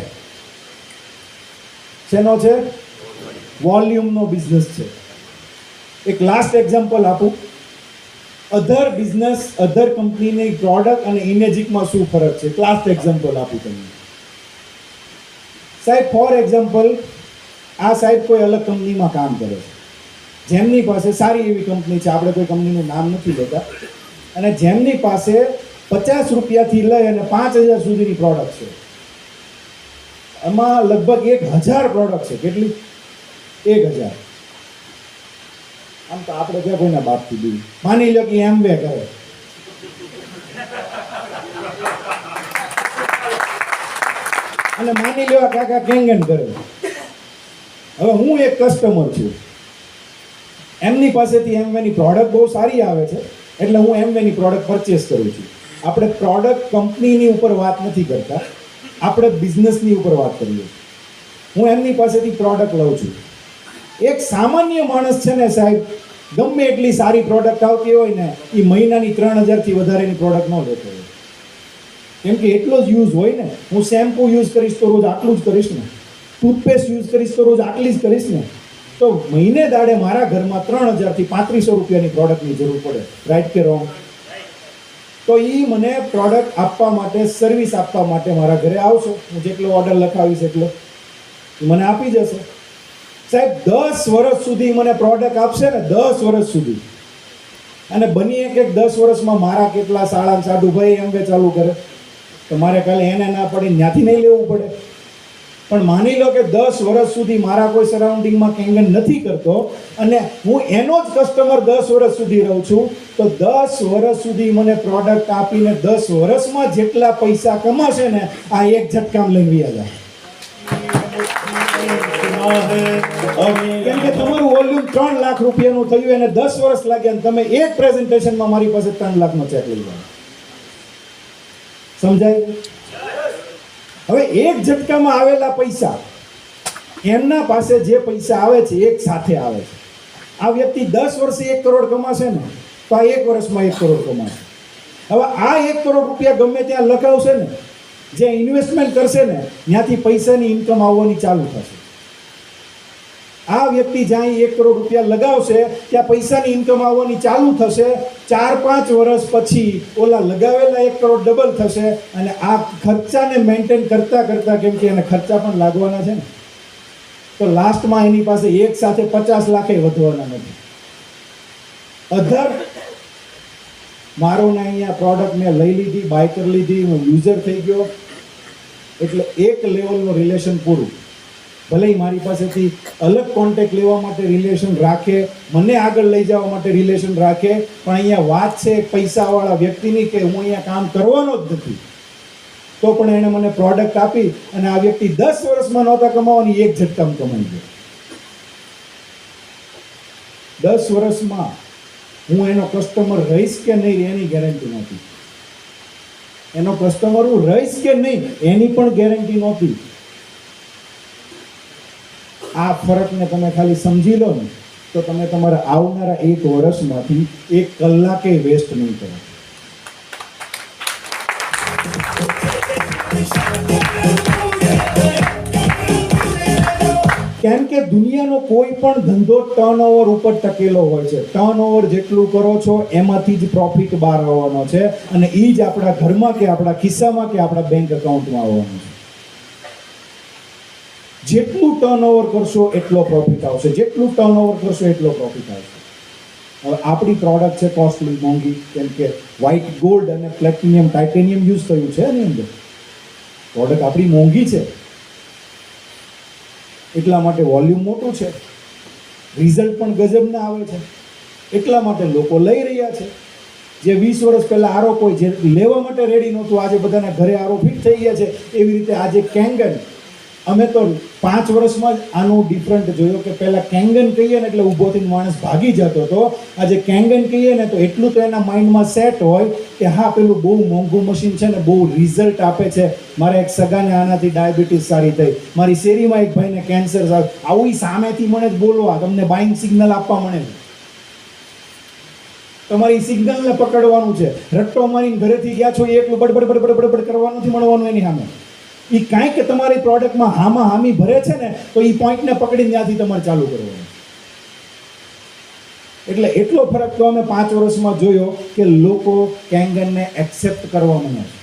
શેનો છે? વોલ્યુમનો બિઝનેસ છે. એક લાસ્ટ એક્ઝામ્પલ આપું. અધર બિઝનેસ, અધર કંપનીની પ્રોડક્ટ અને ઇમેજિકમાં શું ફરક છે? લાસ્ટ એક્ઝામ્પલ આપું તમને સાહેબ. ફોર એક્ઝામ્પલ, આ સાહેબ કોઈ અલગ કંપનીમાં કામ કરે છે, જેમની પાસે સારી એવી કંપની છે, આપણે કોઈ કંપનીનું નામ નથી લેતા, અને જેમની પાસે 50 રૂપિયાથી લઈ અને 5000 સુધીની પ્રોડક્ટ છે. એમાં લગભગ 1000 પ્રોડક્ટ છે. કેટલી? 1000. આમ તો આપણે ક્યાં કોઈના બાપથી દૂર. માની લો કે એમ વે કરે, અને માની લો કાકા કેંગન કરે. હવે હું એક કસ્ટમર છું, એમની પાસેથી એમવેની પ્રોડક્ટ બહુ સારી આવે છે એટલે હું એમવેની પ્રોડક્ટ પરચેસ કરું છું. આપણે પ્રોડક્ટ કંપનીની ઉપર વાત નથી કરતા, આપણે બિઝનેસની ઉપર વાત કરીએ. હું એમની પાસેથી પ્રોડક્ટ લઉં છું. એક સામાન્ય માણસ છે ને સાહેબ, ગમે એટલી સારી પ્રોડક્ટ આવતી હોય ને એ મહિનાની 3000થી વધારેની પ્રોડક્ટ ન લેતો હોય, કેમ કે એટલો જ યુઝ હોય ને. હું શેમ્પૂ યુઝ કરીશ તો રોજ આટલું જ કરીશ ને, ટૂથપેસ્ટ યુઝ કરીશ તો રોજ આટલી જ કરીશ ને, તો મહિને દાડે મારા ઘરમાં 3000થી 3500 રૂપિયાની પ્રોડક્ટની જરૂર પડે. રાઈટ કે રોંગ? તો એ મને પ્રોડક્ટ આપવા માટે, સર્વિસ આપવા માટે મારા ઘરે આવશો, હું જેટલો ઓર્ડર લખાવીશ એટલો મને આપી જશે. સાહેબ 10 વર્ષ સુધી મને પ્રોડક્ટ આપશે ને, 10 વર્ષ સુધી. અને બનીએ કે 10 વર્ષમાં મારા કેટલા સાડા સાડુભાઈ એમ ચાલુ કરે તો મારે કાલે એને ના પડીને ત્યાંથી નહીં લેવું પડે. પણ માની લો કે 10 વર્ષ સુધી મારા કોઈ સરાઉન્ડિંગમાં કેંગન નથી કરતો અને હું એનો જ કસ્ટમર 10 વર્ષ સુધી રહું છું, તો 10 વર્ષ સુધી મને પ્રોડક્ટ આપીને 10 વર્ષમાં જેટલા પૈસા કમાશે ને, આ એક ઝટકામાં લઈને વ્યા જાય. કેમ કે તમારું વોલ્યુમ 3 લાખ રૂપિયાનું થયું અને 10 વર્ષ લાગ્યા અને તમે એક પ્રેઝન્ટેશનમાં મારી પાસે 3 લાખનો ચેક લઈ જાઓ. સમજાય? હવે એક ઝટકામાં આવેલા પૈસા, એમના પાસે જે પૈસા આવે છે એક સાથે આવે છે. આ વ્યક્તિ 10 વર્ષે 1 કરોડ કમાશે ને, તો આ 1 વર્ષમાં 1 કરોડ કમાશે. હવે આ 1 કરોડ રૂપિયા ગમે ત્યાં લગાવશે ને, જે ઇન્વેસ્ટમેન્ટ કરશે ને, ત્યાંથી પૈસાની ઇન્કમ આવવાની ચાલુ થશે. આ વ્યક્તિ જ્યાં 1 કરોડ રૂપિયા લગાવશે ત્યાં પૈસાની ઇન્કમ આવવાની ચાલુ થશે. 4-5 વર્ષ પછી ઓલા લગાવેલા 1 કરોડ ડબલ થશે અને આ ખર્ચાને મેન્ટેન કરતા કરતા, કેમ કે એને ખર્ચા પણ લાગવાના છે ને, તો લાસ્ટમાં એની પાસે એક સાથે 50 લાખે વધવાના નથી. અધર મારો ને અહીંયા પ્રોડક્ટ મેં લઈ લીધી, બાય કરી લીધી, હું યુઝર થઈ ગયો, એટલે એક લેવલનું રિલેશન પૂરું. ભલે મારી પાસેથી અલગ કોન્ટેક્ટ લેવા માટે રિલેશન રાખે, મને આગળ લઈ જવા માટે રિલેશન રાખે, પણ અહીંયા વાત છે પૈસાવાળા વ્યક્તિની કે હું અહીંયા કામ કરવાનો જ નથી, તો પણ એણે મને પ્રોડક્ટ આપી અને આ વ્યક્તિ 10 વર્ષમાં નહોતા કમાવાની, એક ઝટકામાં કમાઈ ગયો. 10 વર્ષમાં હું એનો કસ્ટમર રહીશ કે નહીં એની ગેરંટી નહોતી. એનો કસ્ટમર હું રહીશ કે નહીં એની પણ ગેરંટી નહોતી. આ ફરકને તમે ખાલી સમજી લો ને, તો તમે તમારા આવનારા 1 વર્ષમાંથી 1 કલાકે વેસ્ટ નહીં કરો. કેમ કે દુનિયાનો કોઈ પણ ધંધો ટર્નઓવર ઉપર ટકેલો હોય છે. ટર્નઓવર જેટલું કરો છો એમાંથી જ પ્રોફિટ બહાર આવવાનો છે અને એ જ આપણા ઘરમાં કે આપણા ખિસ્સામાં કે આપણા બેંક એકાઉન્ટમાં આવવાનું છે. જેટલું ટર્નઓવર કરશો એટલો પ્રોફિટ આવશે, જેટલું ટર્નઓવર કરશો એટલો પ્રોફિટ આવશે. હવે આપણી પ્રોડક્ટ છે કોસ્ટલી, મોંઘી, કેમ કે વ્હાઇટ ગોલ્ડ અને પ્લેટિનિયમ ટાઇટેનિયમ યુઝ થયું છે એની અંદર. પ્રોડક્ટ આપણી મોંઘી છે, એટલા માટે વોલ્યુમ મોટું છે, રિઝલ્ટ પણ ગજબના આવે છે, એટલા માટે લોકો લઈ રહ્યા છે. જે 20 વર્ષ પહેલાં આરો કોઈ જે લેવા માટે રેડી નહોતું, આજે બધાના ઘરે આરો ફિટ થઈ ગયા છે. એવી રીતે આજે કેંગન, અમે તો 5 વર્ષમાં જ આનું ડિફરન્ટ જોયો કે પહેલાં કેંગન કહીએ ને એટલે ઊભો થઈને માણસ ભાગી જતો હતો. આજે કેંગન કહીએ ને તો એટલું તો એના માઇન્ડમાં સેટ હોય કે હા પેલું બહુ મોંઘું મશીન છે ને, બહુ રિઝલ્ટ આપે છે. મારા એક સગાને આનાથી ડાયાબિટીસ સારી થઈ, મારી શેરીમાં એક ભાઈને કેન્સર સારું. આવું સામેથી મને જ બોલવા, તમને બાઇંગ સિગ્નલ આપવા મળે. તમારી સિગ્નલને પકડવાનું છે. રટ્ટો મારીને ઘરેથી ગયા છો એકલું બડબડ બડબડ બડબડ કરવાનું નથી મળવાનું એની સામે. એ કાંઈક તમારી પ્રોડક્ટમાં હામાં હામી ભરે છે ને, તો એ પોઈન્ટને પકડીને ત્યાંથી તમારે ચાલુ કરવાનું. એટલે એટલો ફરક તો અમે 5 વર્ષમાં જોયો કે લોકો કેંગનને એક્સેપ્ટ કરવા માંગે છે.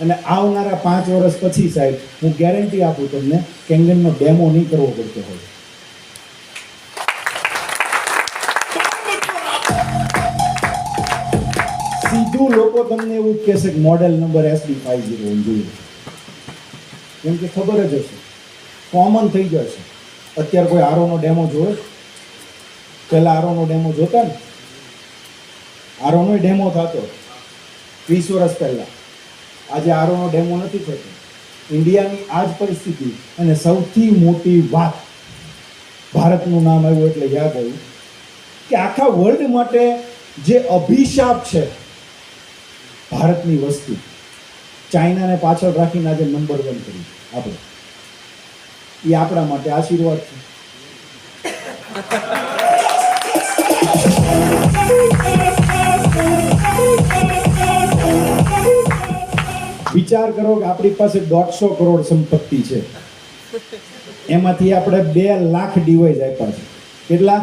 અને આવનારા 5 વર્ષ પછી સાહેબ હું ગેરંટી આપું તમને, કેંગનનો ડેમો નહીં કરવો પડતો હોય. સીધું લોકો તમને એવું જ કહેશે કે મોડેલ નંબર SD50 જોઈએ, કેમ કે ખબર જ હશે, કોમન થઈ જશે. અત્યારે કોઈ આરોનો ડેમો જોવે? પહેલાં આરોનો ડેમો જોતા ને, આરોનો ડેમો થતો 20 વર્ષ પહેલાં. આજે આરોનો ડેમો નથી થતો. ઇન્ડિયાની આ જ પરિસ્થિતિ. અને સૌથી મોટી વાત, ભારતનું નામ આવ્યું એટલે યાદ આવ્યું કે આખા વર્લ્ડ માટે જે અભિશાપ છે ભારતની વસ્તી, ચાઇનાને પાછળ રાખીને આજે નંબર 1 કરી આપણે, એ આપણા માટે આશીર્વાદ છે. વિચાર કરો કે આપણી પાસે 150 કરોડ સંપત્તિ છે, એમાંથી આપણે 2 લાખ ડિવાઇસ આપ્યા છે. કેટલા?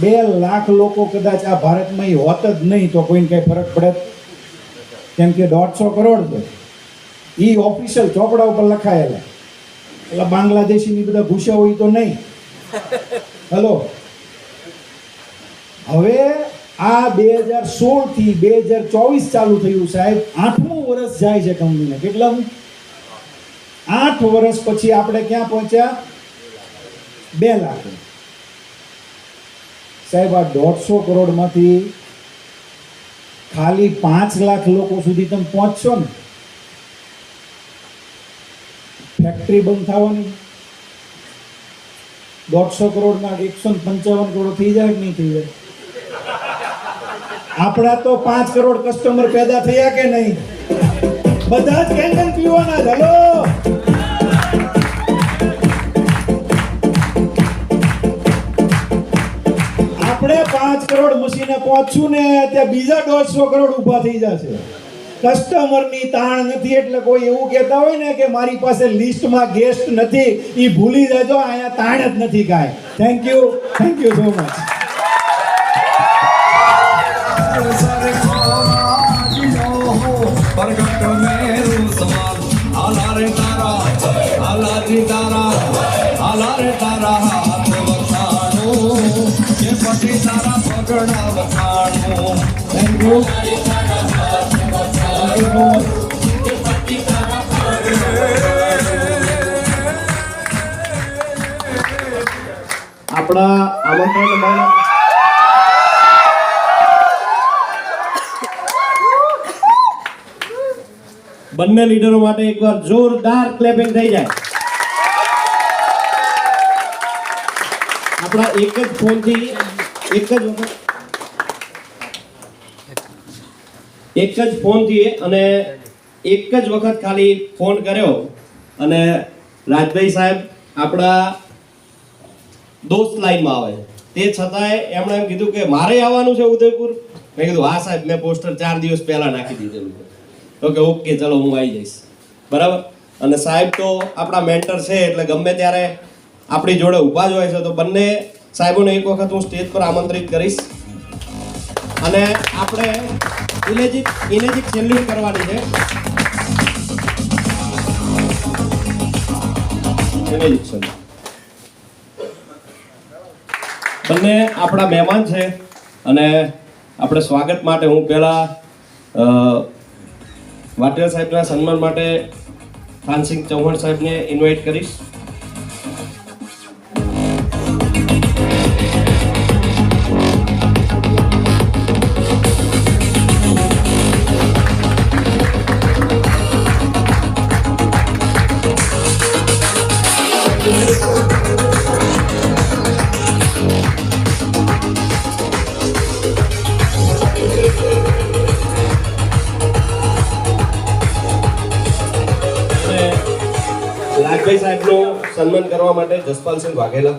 2 લાખ લોકો કદાચ આ ભારતમાં હોત જ નહીં તો કોઈને કંઈ ફરક પડે, કેમ કે 150 કરોડ છે. એ ઓફિશિયલ ચોપડા ઉપર લખાયેલા, એટલે બાંગ્લાદેશીની બધા ઘૂસ્યા હોય તો નહીં. હલો, હવે આ 2016 થી 2024 ચાલુ થયું સાહેબ, 8મું વર્ષ જાય છે કંપનીને. કેટલામું? 8 વર્ષ પછી આપણે ક્યાં પહોંચ્યા? 2 લાખ. સાહેબ, આ 150 કરોડમાંથી ખાલી 5 લાખ લોકો સુધી તમે પહોંચશો ને, ફેક્ટરી બંધ થવાની. 150 કરોડના 155 કરોડ થઈ જાય કે નહીં થઈ જાય? આપણા તો 5 કરોડ કસ્ટમર પેદા થયા કે નહીં? બધા જ કેન્ડલ પીવાના. હલો, આપણે 5 કરોડ મશીને પહોંચશું ને ત્યાં બીજા 150 કરોડ ઊભા થઈ જશે. કસ્ટમરની તાણ નથી એટલે કોઈ એવું કહેતા હોય ને કે મારી પાસે લિસ્ટમાં ગેસ્ટ નથી, એ ભૂલી જજો. અહીંયા તાણ જ નથી કાંઈ. Thank you so much. Thank you. આપણા આમંત્રણ બંને લીડરો માટે એકવાર જોરદાર ક્લેપિંગ થઈ જાય. આપણા એક જ ફોનથી અને એક જ વખત ખાલી ફોન કર્યો અને રાજભાઈ સાહેબ આપણા દોસ્ત લાઈનમાં આવે, તે છતાંય એમણે એમ કીધું કે મારે આવવાનું છે ઉદયપુર. મેં કીધું હા સાહેબ, મેં પોસ્ટર 4 દિવસ પહેલા નાખી દીધેલું છે. તો કે ઓકે ચલો હું આવી જઈશ. બરાબર. અને સાહેબ તો આપણા મેન્ટર છે એટલે ગમે ત્યારે આપણી જોડે ઊભા જ હોય છે. તો બંને સાહેબોને એક વખત હું સ્ટેજ પર આમંત્રિત કરીશ અને આપણે ઇલેજિક સેલ્યુટ કરવાની છે. બંને આપણા મહેમાન છે અને આપણે સ્વાગત માટે હું પહેલા વાટિયા સાહેબના સન્માન માટે થાનસિંહ ચૌહાણ સાહેબને ઇન્વાઇટ કરીશ. રાજભાઈ સાહેબનું સન્માન કરવા માટે જસપાલસિંહ વાઘેલા.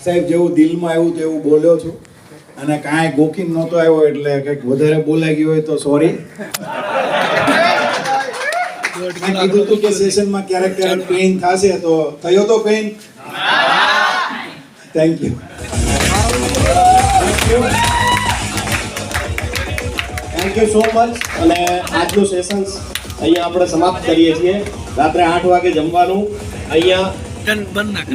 સાહેબ, જેવું દિલમાં આવ્યું તેવું બોલ્યો છું અને કાંઈ ગોખીને નહોતો આવ્યો એટલે કંઈક વધારે બોલાઈ ગયું હોય તો સોરી. મેં કીધું હતું કે સેશનમાં ક્યારેક પેઇન થશે, તો થયો તો pain? Thank you. Thank you so much. અને આજનું સેશન્સ અહીંયા આપણે સમાપ્ત કરીએ છીએ. રાત્રે 8 વાગે જમવાનું અહીંયા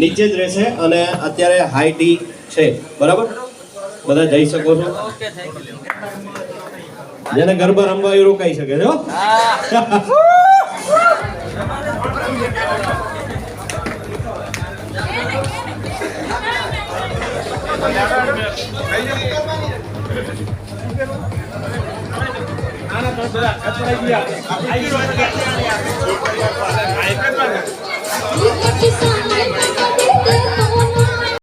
નીચે જ રહેશે અને અત્યારે હાઈ ટી છે. બરાબર, બધા જઈ શકો છો. જેને ગરબા રમવા એ રોકાઈ શકે છે. Kiss